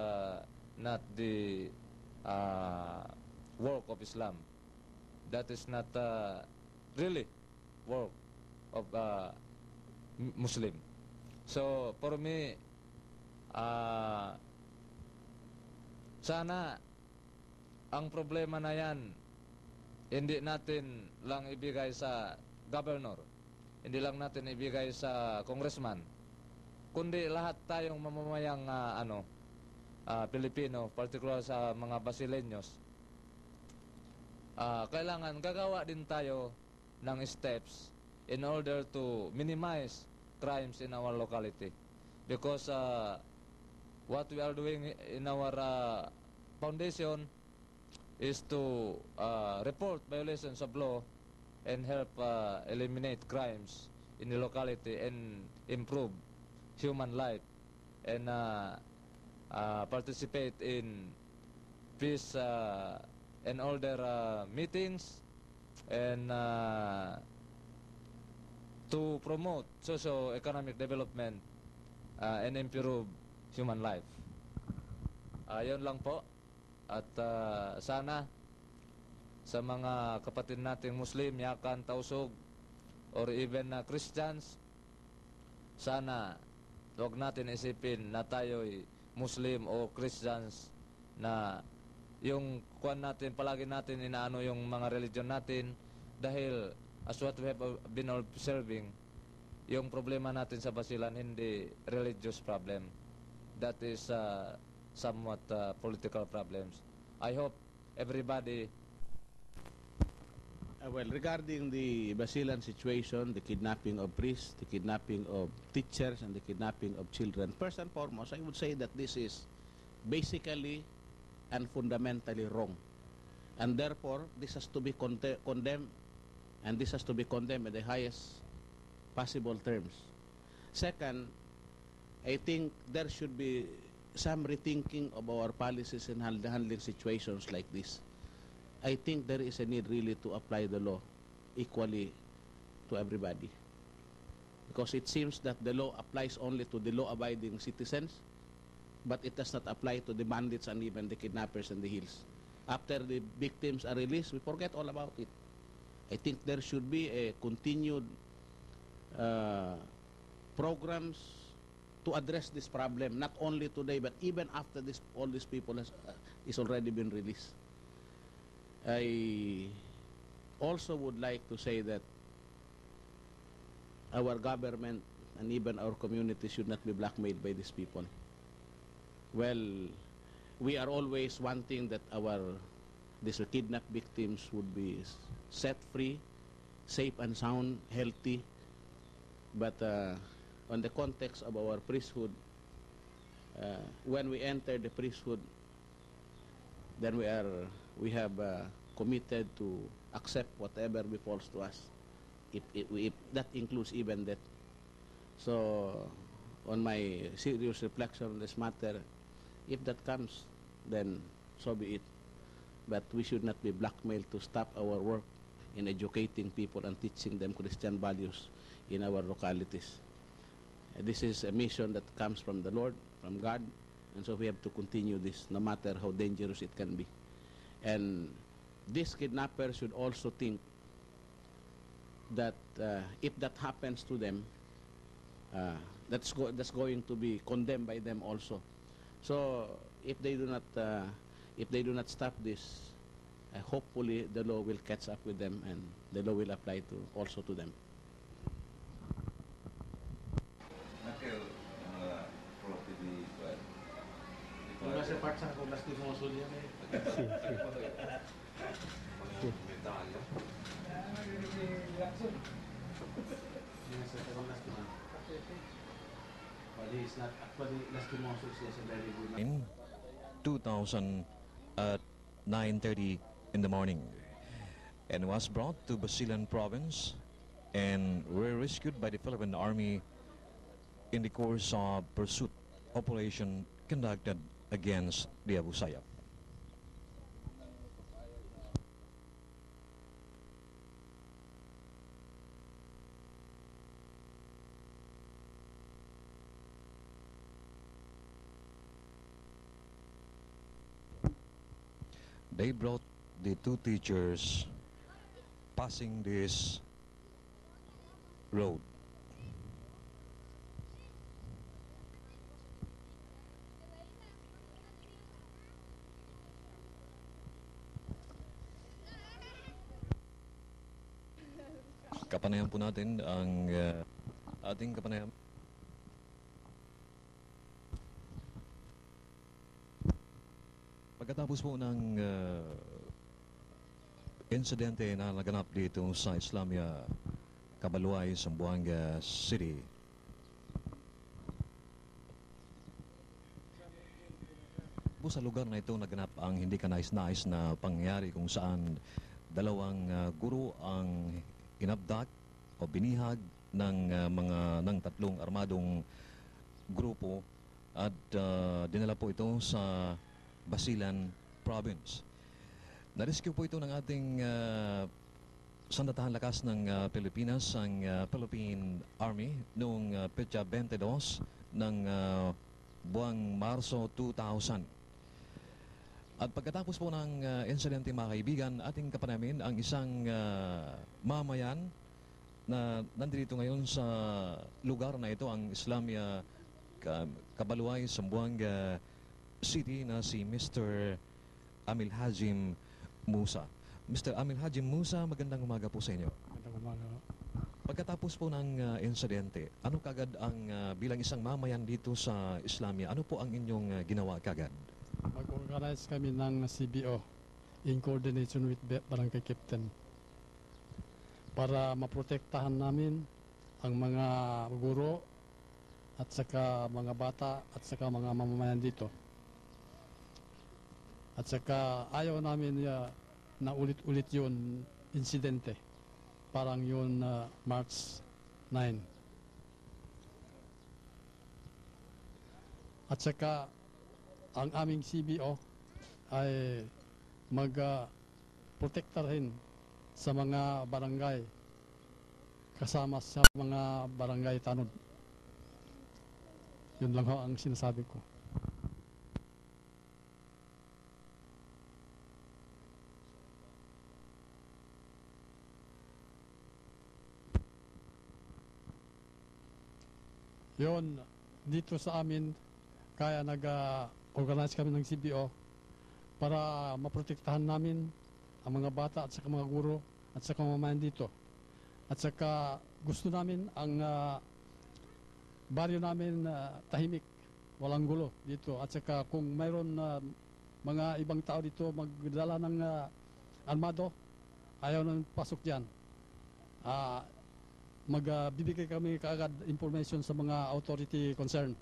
not the work of Islam. That is not really work of Muslim. So for me, sana ang problema na yan hindi natin lang ibigay sa governor, hindi lang natin ibigay sa congressman, kundi lahat tayong mamamayang Pilipino, particular sa mga Basileños. Kailangan gagawa din tayo ng steps in order to minimize crimes in our locality, because what we are doing in our foundation is to report violations of law and help eliminate crimes in the locality and improve human life and participate in peace and all their meetings and to promote socio-economic development and improve human life. Yun lang po. At sana sa mga kapatid nating Muslim, Yakan, Tausug, or even Christians, sana huwag natin isipin na tayo'y Muslim o Christians na yung kuwan natin, palagi natin inaano yung mga religion natin dahil as what we have been observing, yung problema natin sa Basilan hindi religious problem. That is somewhat political problems. I hope everybody. Well, regarding the Basilan situation, the kidnapping of priests, the kidnapping of teachers, and the kidnapping of children, first and foremost, I would say that this is basically and fundamentally wrong. And therefore, this has to be condemned, and this has to be condemned in the highest possible terms. Second, I think there should be some rethinking of our policies in handling situations like this. I think there is a need really to apply the law equally to everybody. Because it seems that the law applies only to the law-abiding citizens, but it does not apply to the bandits and even the kidnappers in the hills. After the victims are released, we forget all about it. I think there should be a continued programs to address this problem, not only today, but even after this, all these people is already been released. I also would like to say that our government and even our community should not be blackmailed by these people. Well, we are always wanting that these kidnapped victims would be set free, safe and sound, healthy. But on the context of our priesthood, when we enter the priesthood, then we have committed to accept whatever befalls to us, if that includes even that. So, on my serious reflection on this matter, if that comes, then so be it. But we should not be blackmailed to stop our work in educating people and teaching them Christian values in our localities. This is a mission that comes from the Lord, from God, and so we have to continue this, no matter how dangerous it can be. And these kidnappers should also think that if that happens to them, that's going to be condemned by them also. So if they do not stop this, hopefully the law will catch up with them and the law will apply also to them. In 2000 at 9:30 in the morning and was brought to Basilan province and were rescued by the Philippine Army in the course of pursuit operation conducted against the Abu Sayyaf. They brought the two teachers passing this road. Kapanayan po natin ang ating kapanayan. Pagkatapos po ng insidente na naganap dito sa Islamia, Cabaluay, Zamboanga City, tapos po sa lugar na ito naganap ang hindi kanais-nais na pangyayari kung saan dalawang guro ang inabdak o binihag ng ng tatlong armadong grupo at dinala po ito sa Basilan Province. Na-rescue po ito ng ating Sandatahan Lakas ng Pilipinas, ang Philippine Army, noong petsa 22 ng buwang Marso 2000. At pagkatapos po ng insidente, mga kaibigan, ating kapanamin ang isang mamayan na nandito ngayon sa lugar na ito, ang Islamia Kabaluay, Zamboanga City, na si Mr. Amil Hajim Musa. Mr. Amil Hajim Musa, magandang umaga po sa inyo. Magandang umaga. Pagkatapos po ng insidente, ano kagad ang bilang isang mamayan dito sa Islamia, ano po ang inyong ginawa kagad? Mag-organize kami ng CBO in coordination with Barangay Captain para maprotektahan namin ang mga guro at saka mga bata at saka mga mamamayan dito. At saka ayaw namin na ulit-ulit yun insidente. Parang yun March 9. At saka ang aming CBO ay mag-protekta rin sa mga barangay kasama sa mga barangay tanod. Yun lang ho ang sinasabi ko. Yun, dito sa amin, kaya nag-organize kami ng CBO para maprotektahan namin ang mga bata at saka mga guro at saka mamamayan dito. At saka gusto namin ang baryo namin tahimik, walang gulo dito. At saka kung mayroon mga ibang tao dito magdala ng armado, ayaw nang pasok dyan. Magbibigay kami kaagad information sa mga authority concerned.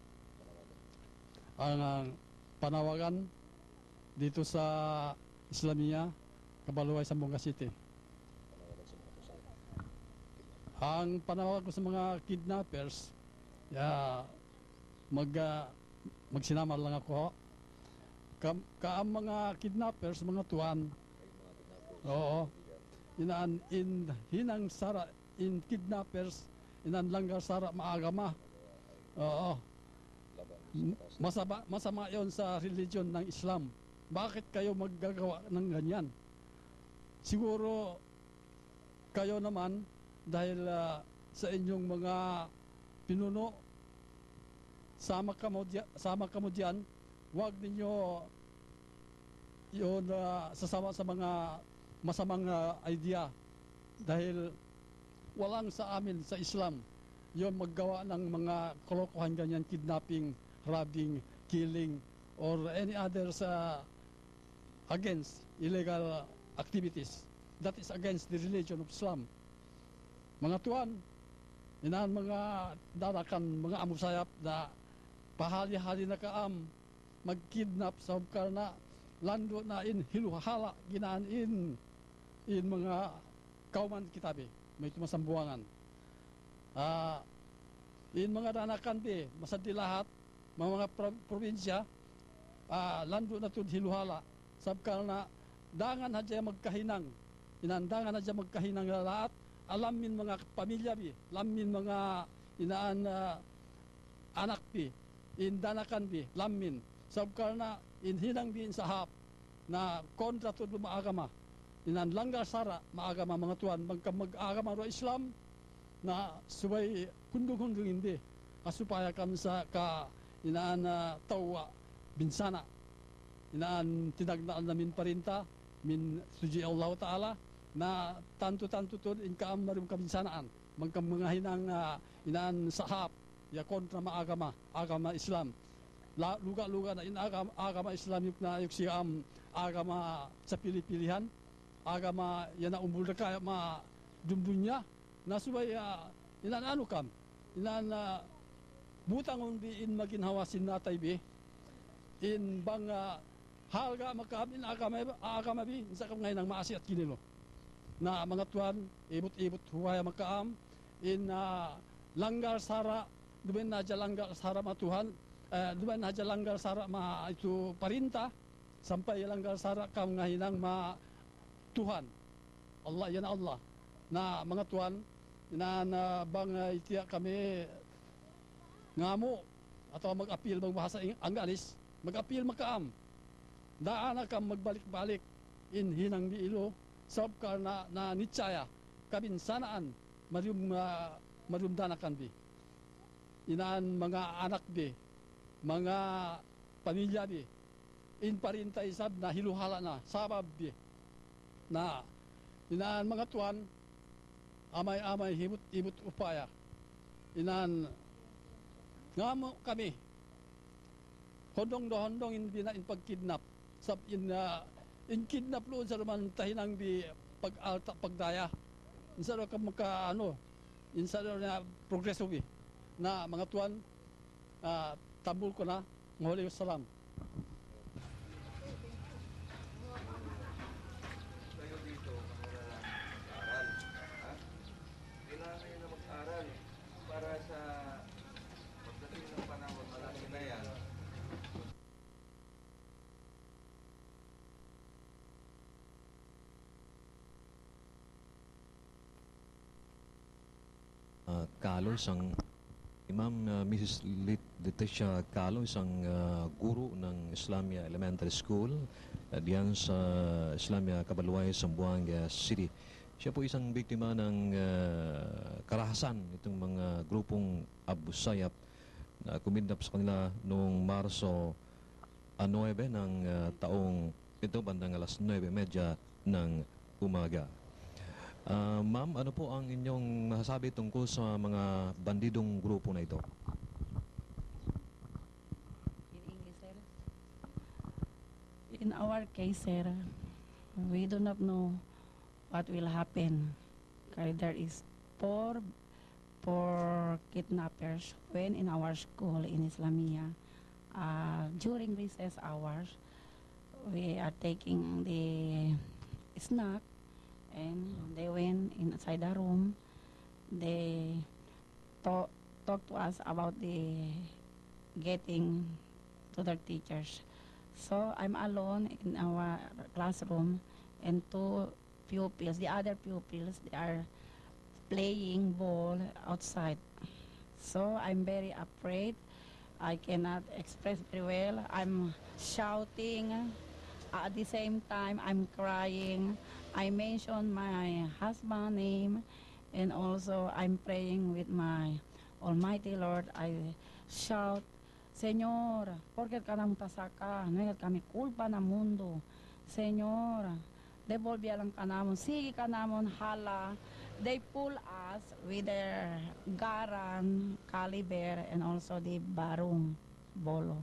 Ang panawagan dito sa Islamia, Kabaluay, Zamboanga City. Ang panawag ko sa mga kidnappers, magsinama lang ako. Ang mga kidnappers, mga tuwan, oo, hinang sara, in kidnappers, inanlanggar sara maagama. Oo. Masama yon sa religion ng Islam. Bakit kayo maggagawa ng ganyan? Siguro kayo naman dahil sa inyong mga pinuno, sama kamo diyan, huwag ninyo yun sasama sa mga masamang idea dahil walang sa amin sa Islam yon maggawa ng mga kalokohan ganyan, kidnapping, robbing, killing, or any others against illegal activities. That is against the religion of Islam. Mga tuwan, inaan mga darakan, mga amusayap na pahali-hali na kaam, mag-kidnap sa na lando na in hiluhala, ginaan in mga kauman kitabi. May tumasambuangan. In mga danakan di, masadi lahat, mga probinsya, lando na tud hiluhala. Sabkal na, dangan hadya magkahinang. Inandangan hadya magkahinang lahat. Alamin mga pamilya bi, lamin mga inaan anak bi, in danakan bi, lamin. Sabkal na, in hinang bi in sahap, na kontra tud maagama. Inanlanggar sara maagama mga tuan mag-agama ro Islam na subay kundung-kundung hindi kasupaya kam sa inaan tawa binsana inaan tinagnaan namin parinta min suji Allah Ta'ala na tanto-tanto to in kaam marim kabinsanaan mga hinang inaan sahap ya kontra maagama agama Islam luga-luga na in agama Islam yuk na yuk siyam agama sa pili-pilihan agama yan na umbul na kaya dumbunya na subay inan ano kam inan butangon bi in maginhawasin natay bi in bang halga makaam in agamabi sa kam ngayon ng maasi at kinilo na mga tuwan ibot-ibot huwaya makaam in langgar sara dumen na langgar sara matuhan dumen na langgar sara ma itu parinta sampai langgar sara kam ngahinang ma Tuhan Allah yan Allah na mga tuwan na bang itiya kami ngamo atau mag-appeal magbahasa Anggalis mag-appeal makaam daan ka magbalik-balik in hinang biilo sab ka na nitsaya kabinsanaan marumdanakan bi inaan mga anak bi mga pamilya bi in parintay sab na hiluhala na sabab bi na inaan mga tuwan amay-amay himut-imut upaya inaan ngamo kami hondong do hondong in pagkidnap sab in kidnap loon sa ruman tahinang bi pagdaya insa ro ka maka insa ro na progreso bi na mga tuwan tambul ko na ngoli salam. Kayo dito, mag-aral. Ha? Kailangan kayo na mag-aral para sa pagdating ng panahon, malaki na yan. Carlos, ang Imam Mrs. Leticia Carlos, ang guro ng Islamia Elementary School diyan sa Islamia Cabalway, Zamboanga City. Siya po isang biktima ng karahasan itong mga grupong Abu Sayyaf na kumidnap sa kanila noong Marso 9 ng taong ito, bandang alas 9:30 ng umaga. Ma'am, ano po ang inyong masasabi tungkol sa mga bandidong grupo na ito? In our case, sir, we do not know what will happen. Okay, there is four kidnappers when in our school in Islamia. During recess hours, we are taking the snack, and they went inside the room. They talk to us about the getting to their teachers. So I'm alone in our classroom, and two pupils, the other pupils, they are playing ball outside. So I'm very afraid. I cannot express very well. I'm shouting. At the same time, I'm crying. I mention my husband's name, and also I'm praying with my Almighty Lord. I shout, Señor, porket ka nang pasaka, ngayon kami kulpa na mundo. Señor, devolve lang ka namon, sige ka namon, hala. They pull us with their garan, caliber, and also the barong, bolo.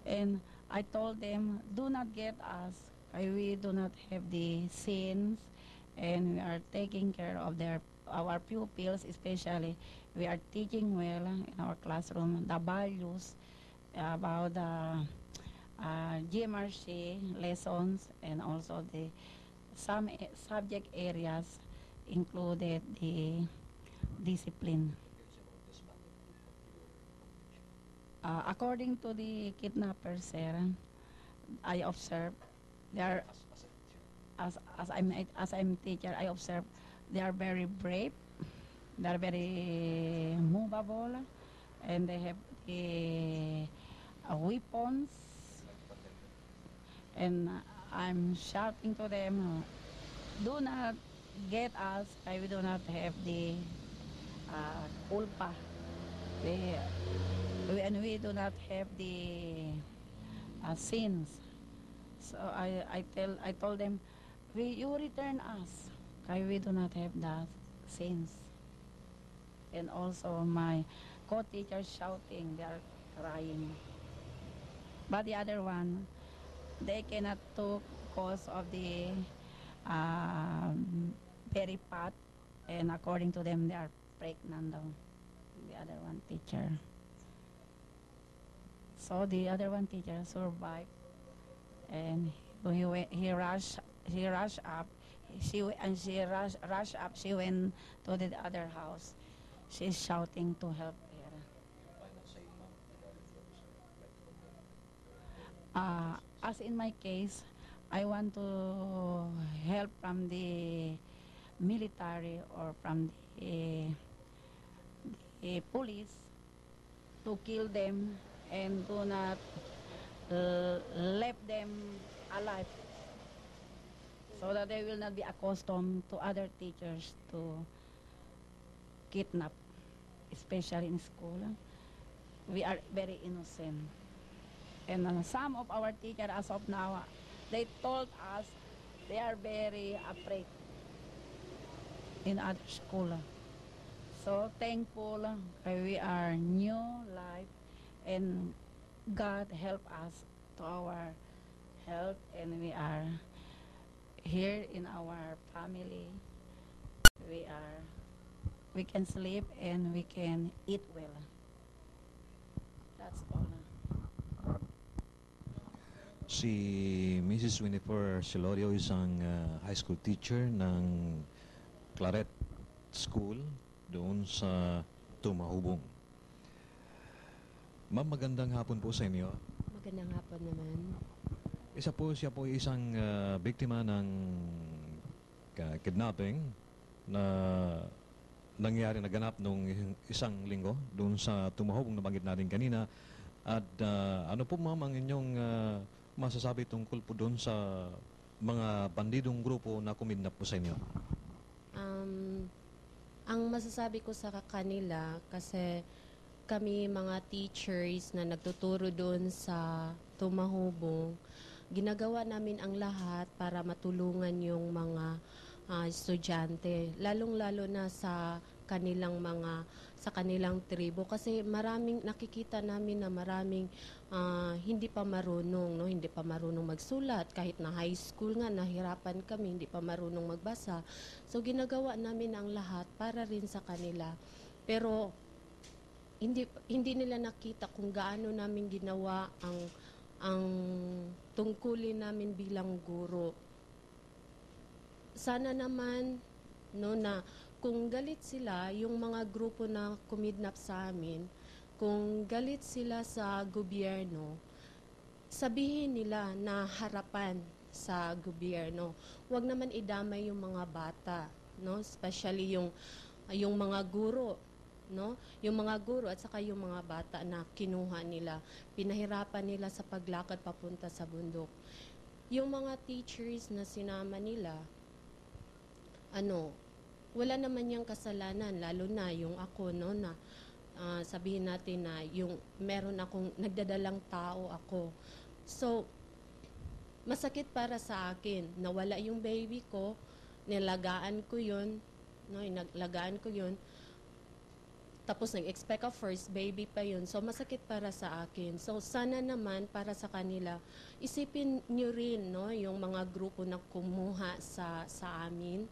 And I told them, do not get us. We do not have the sins, and we are taking care of our pupils, especially we are teaching well in our classroom the values about the GMRC lessons, and also some subject areas included the discipline. According to the kidnappers, sir, I observe they are, as I'm teacher, I observe they are very brave, they are very movable, and they have the weapons. And I'm shouting to them, do not get us, we do not have the culpa. And we do not have the sins. So I told them, you return us, we do not have the sins. And also my co-teachers shouting, they are crying. But the other one, they cannot talk because of the very fat, and according to them, they are pregnant daw. The other one teacher. So the other one teacher survived and he rushed up. Rushed up. She went to the other house. She's shouting to help her. As in my case, I want to help from the military or from the police to kill them and do not leave them alive, so that they will not be accustomed to other teachers to kidnap, especially in school. We are very innocent. And some of our teachers as of now, they told us they are very afraid in other school. So thankful we are new life and God help us to our health, and we are here in our family. We can sleep and we can eat well. That's all. Si Mrs. Winifred Silorio isang high school teacher ng Claret School doon sa Tumahubong. Ma'am, magandang hapon po sa inyo. Magandang hapon naman. Siya po isang biktima ng kidnapping na nangyari, naganap nung isang linggo doon sa Tumahubong na banggit natin kanina. At ano po ma'am ang inyong masasabi tungkol po doon sa mga bandidong grupo na kumidnap po sa inyo? Ang masasabi ko sa kanila, kasi kami mga teachers na nagtuturo doon sa Tumahubong, ginagawa namin ang lahat para matulungan yung mga estudyante, lalong-lalo na sa kanilang tribo, kasi maraming nakikita namin na maraming hindi pa marunong magsulat, kahit na high school nga nahirapan kami, hindi pa marunong magbasa. So ginagawa namin ang lahat para rin sa kanila, pero hindi nila nakita kung gaano namin ginawa ang tungkulin namin bilang guro. Sana naman na kung galit sila, yung mga grupo na kumidnap sa amin, kung galit sila sa gobyerno, sabihin nila na harapan sa gobyerno. Huwag naman idamay yung mga bata, no? Especially yung mga guro, no? Yung mga guro at saka yung mga bata na kinuha nila, pinahirapan nila sa paglakad papunta sa bundok. Yung mga teachers na sinama nila, wala naman yung kasalanan, lalo na yung ako, no, na sabihin natin na yung meron akong nagdadalang tao ako. So, masakit para sa akin, nawala yung baby ko, nilagaan ko yun, no, inalagaan ko yun, tapos nag-expect a first baby pa yun. So, masakit para sa akin. So, sana naman para sa kanila, isipin nyo rin, no, yung mga grupo na kumuha sa amin.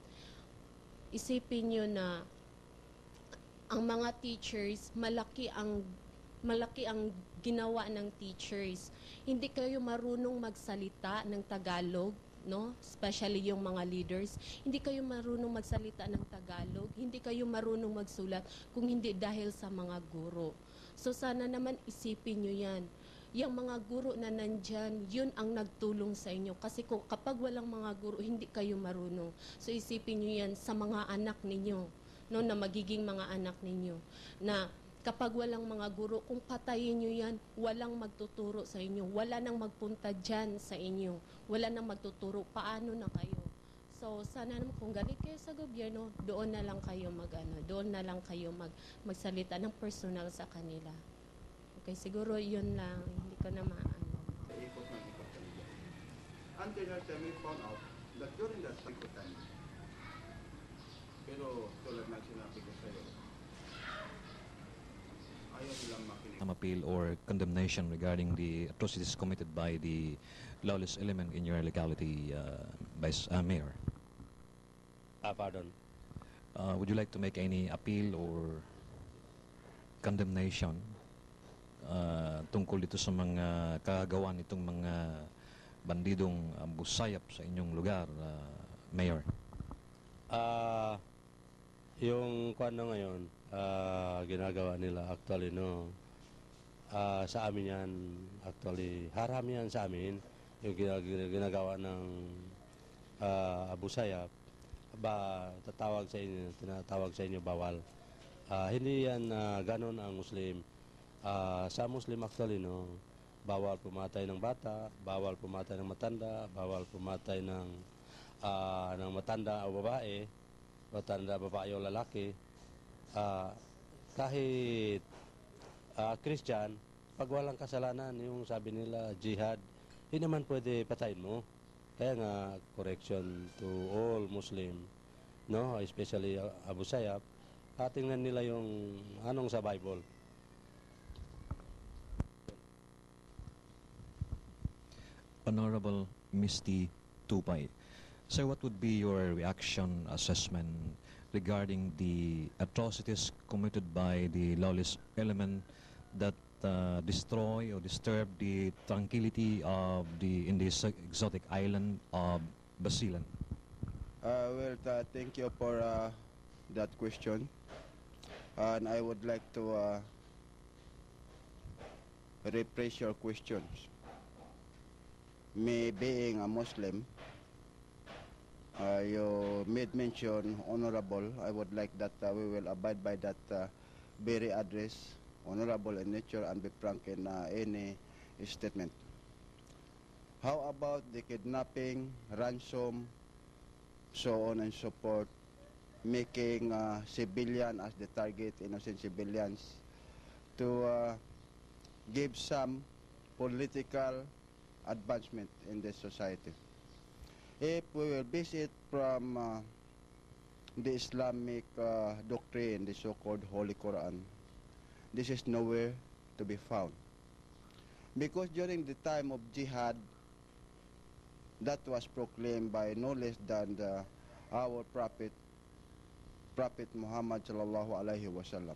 Isipin nyo na ang mga teachers, malaki ang ginawa ng teachers. Hindi kayo marunong magsalita ng Tagalog, no? Especially yung mga leaders. Hindi kayo marunong magsalita ng Tagalog. Hindi kayo marunong magsulat kung hindi dahil sa mga guro. So sana naman isipin nyo yan. Yung mga guro na nandyan, yun ang nagtulong sa inyo. Kasi kapag walang mga guro, hindi kayo marunong. So isipin nyo yan sa mga anak ninyo, no, na magiging mga anak ninyo. Na kapag walang mga guro, kung patayin nyo yan, walang magtuturo sa inyo. Wala nang magpunta dyan sa inyo. Wala nang magtuturo. Paano na kayo? So sana naman kung galit kayo sa gobyerno, doon na lang kayo doon na lang kayo magsalita ng personal sa kanila. Okay, siguro yun lang. Hindi ko na maano. Ikot kanila. Until may found out that during that time, pero tulad ng sinabi ko sa'yo, ayaw nilang makinig. Appeal or condemnation regarding the atrocities committed by the lawless element in your locality, Vice Mayor? Pardon? Would you like to make any appeal or condemnation tungkol dito sa mga kagawan itong mga bandidong busayap sa inyong lugar, Mayor? Yung kwan na ngayon, ginagawa nila actually, no, sa amin yan, actually, haram yan sa amin, yung ginagawa ng Abu Sayyaf, tinatawag sa inyo bawal. Hindi yan ganon ang Muslim. Sa Muslim actually, no, bawal pumatay ng bata, bawal pumatay ng matanda, bawal pumatay ng matanda o babae, matanda babae o lalaki. Kahit Christian, pag walang kasalanan, yung sabi nila jihad, hindi naman pwede patayin mo. Kaya nga, correction to all Muslim, no, especially Abu Sayyaf, tingnan nila yung anong sa Bible. Honorable Misty Tupay, so what would be your reaction, assessment regarding the atrocities committed by the lawless element that destroy or disturb the tranquility of in this exotic island of Basilan? Thank you for that question. And I would like to rephrase your questions. Me being a Muslim, you made mention, Honorable. I would like that we will abide by that very address, honorable in nature, and be frank in any statement. How about the kidnapping, ransom, so on and so forth, making civilian as the target, innocent civilians, to give some political advancement in this society? If we will base it from the Islamic doctrine, the so-called Holy Quran, this is nowhere to be found. Because during the time of jihad, that was proclaimed by no less than our Prophet Muhammad sallallahu alaihi wasallam.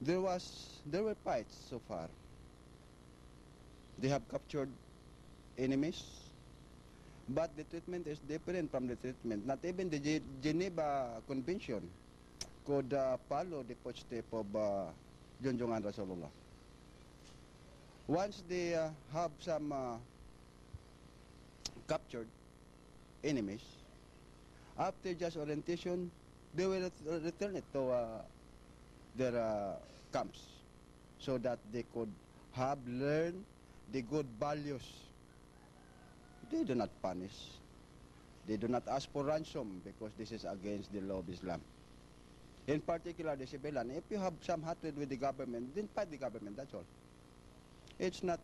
There were fights so far. They have captured enemies, but the treatment is different from the treatment. Not even the Geneva Convention could follow the footstep of Junjungan Rasulullah. Once they have some captured enemies, after just orientation, they will return it to their camps so that they could have learned the good values. They do not punish. They do not ask for ransom because this is against the law of Islam. In particular, the civilian, if you have some hatred with the government, then fight the government, that's all. It's not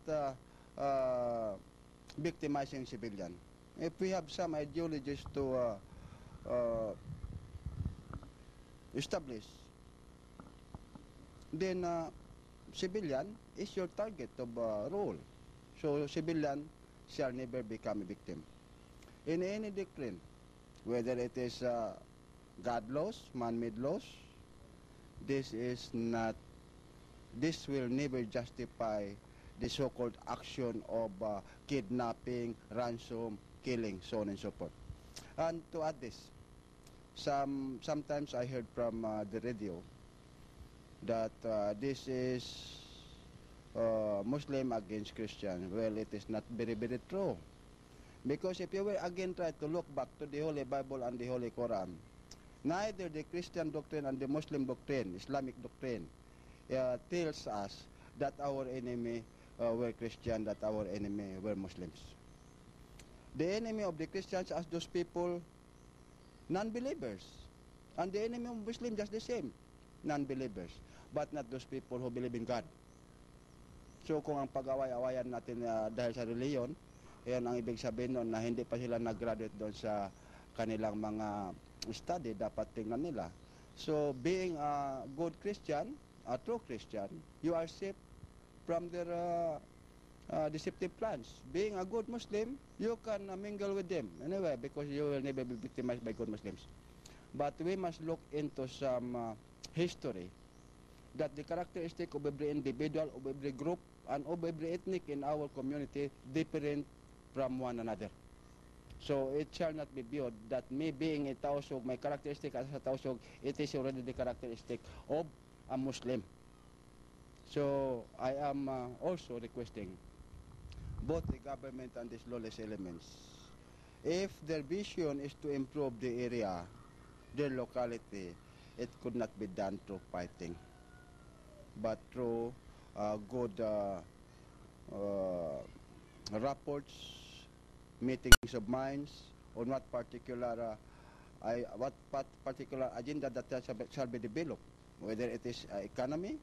victimizing civilian. If we have some ideologies to establish, then civilian is your target of rule. So civilian shall never become a victim. In any doctrine, whether it is God laws, man-made laws, this will never justify the so-called action of kidnapping, ransom, killing, so on and so forth. And to add this, sometimes I heard from the radio that this is Muslim against Christian. Well, it is not very, very true. Because if you will again try to look back to the Holy Bible and the Holy Quran, neither the Christian doctrine and the Muslim doctrine, Islamic doctrine, tells us that our enemy were Christian, that our enemy were Muslims. The enemy of the Christians as those people, non-believers. And the enemy of Muslims just the same, non-believers. But not those people who believe in God. So kung ang pag-away-awayan natin dahil sa reliyon, yan ang ibig sabihin nun na hindi pa sila nag-graduate doon sa kanilang mga study, dapat tingnan nila. So being a good Christian, a true Christian, you are safe from their deceptive plans. Being a good Muslim, you can mingle with them anyway because you will never be victimized by good Muslims. But we must look into some history that the characteristic of every individual, of every group, and of every ethnic in our community different from one another. So it shall not be viewed that me being a Tausug, my characteristic as a Tausug, it is already the characteristic of a Muslim. So I am also requesting both the government and these lawless elements, if their vision is to improve the area, their locality, it could not be done through fighting, but through good reports, meetings of minds on what particular particular agenda that shall be developed, whether it is economy,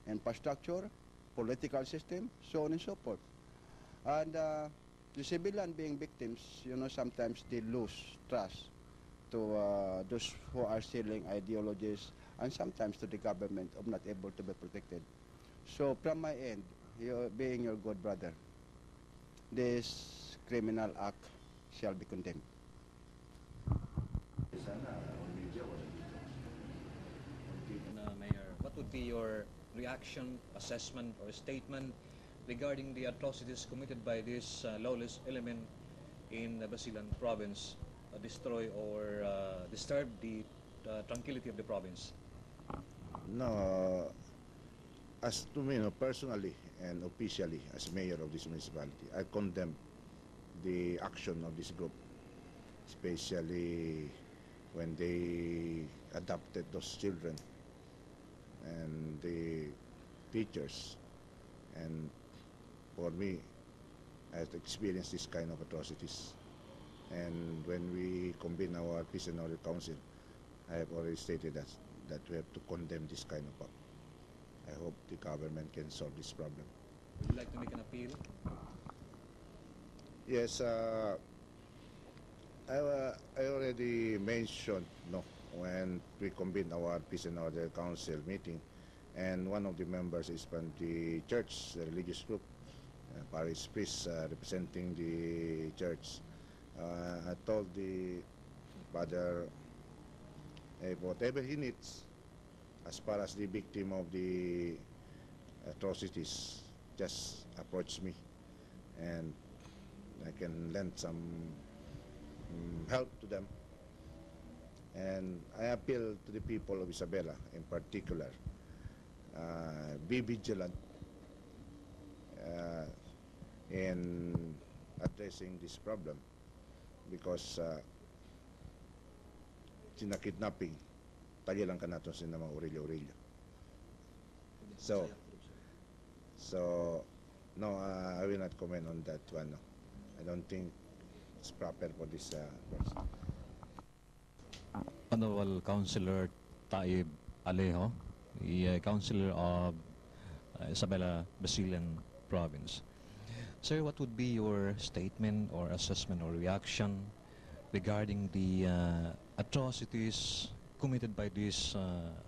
infrastructure, political system, so on and so forth. And the civilian being victims, you know, sometimes they lose trust to those who are selling ideologies, and sometimes to the government of not able to be protected. So from my end, you being your good brother, this criminal act shall be condemned. Mayor, what would be your reaction, assessment, or statement regarding the atrocities committed by this lawless element in the Basilan province, destroy or disturb the tranquility of the province? No, as to me, personally and officially as mayor of this municipality, I condemn the action of this group, especially when they adopted those children and the teachers. And for me, I've experienced this kind of atrocities. And when we convene our Peace and Order Council, I have already stated that we have to condemn this kind of act. I hope the government can solve this problem. Would you like to make an appeal? Yes, I already mentioned when we convened our Peace and Order Council meeting, and one of the members is from the church, the religious group, parish priest representing the church. I told the father whatever he needs as far as the victim of the atrocities, just approach me and I can lend some help to them. And I appeal to the people of Isabela in particular, be vigilant in addressing this problem, because sinakidnapping, tali lang ka natin sa mga orilyo-orilyo. So, no, I will not comment on that one. No. I don't think it's proper for this person. Honorable Councilor Taib Alejo, the Councilor of Isabela Basilan Province. Sir, what would be your statement or assessment or reaction regarding the atrocities committed by this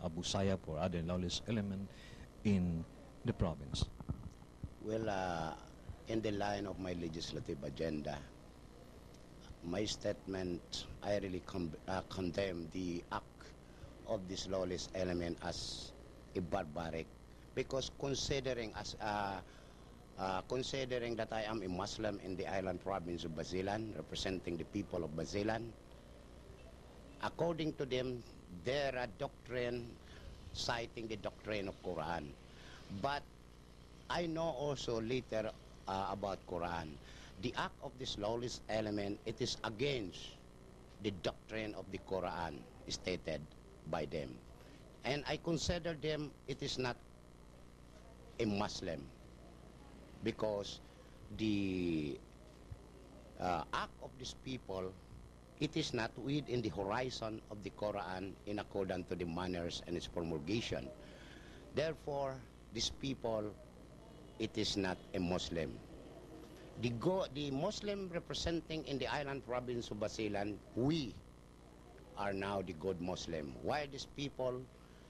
Abu Sayyaf or other lawless element in the province? Well, in the line of my legislative agenda, my statement, I really condemn the act of this lawless element as a barbaric, because considering that I am a Muslim in the island province of Basilan, representing the people of Basilan, according to them, there are doctrine citing the doctrine of Quran. But I know also later about Quran. The act of this lawless element, it is against the doctrine of the Quran stated by them. And I consider them, it is not a Muslim, because the act of these people, it is not within the horizon of the Quran in accordance to the manners and its promulgation. Therefore, these people, it is not a Muslim. The Muslim representing in the island province of Basilan, we are now the good Muslim. While these people,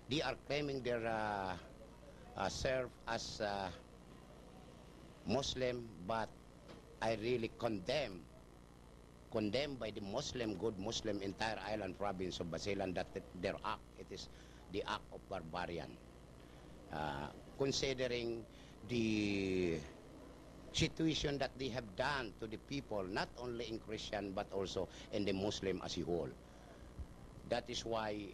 they are claiming their serve as Muslim, but I really condemn by the Muslim, good Muslim, entire island province of Basilan, that their act, it is the act of barbarian. Considering the situation that they have done to the people, not only in Christian but also in the Muslim as a whole. That is why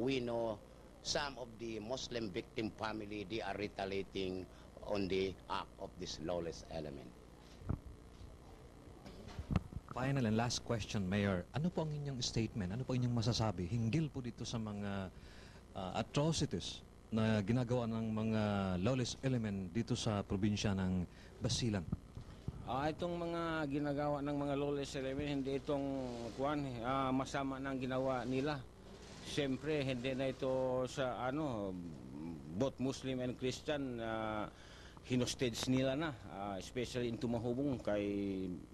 we know some of the Muslim victim family, they are retaliating on the act of this lawless element. Final and last question, Mayor. Ano po ang inyong statement? Ano po inyong masasabi hinggil po dito sa mga atrocities na ginagawa ng mga lawless element dito sa probinsya ng Basilan? Itong mga ginagawa ng mga lawless element, hindi itong masama na ang ginawa nila. Siyempre, hindi na ito sa both Muslim and Christian, hinostage nila na, especially in Tumahubong kay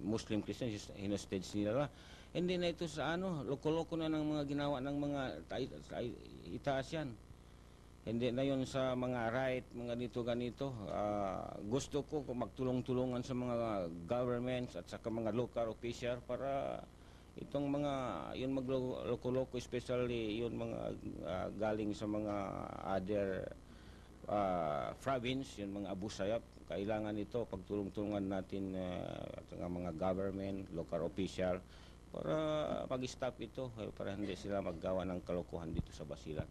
Muslim Christian, hinostage nila na. Hindi na ito sa loko-loko na ng mga ginawa ng mga itaas yan. Hindi na yun sa mga right, mga ganito. Gusto ko magtulong-tulungan sa mga governments at saka mga local official para itong mga yun magloko-loko, especially yun mga galing sa mga other province, yun mga Abu Sayyaf. Kailangan ito pagtulong-tulungan natin at mga government, local official para mag-stop ito para hindi sila maggawa ng kalokohan dito sa Basilan.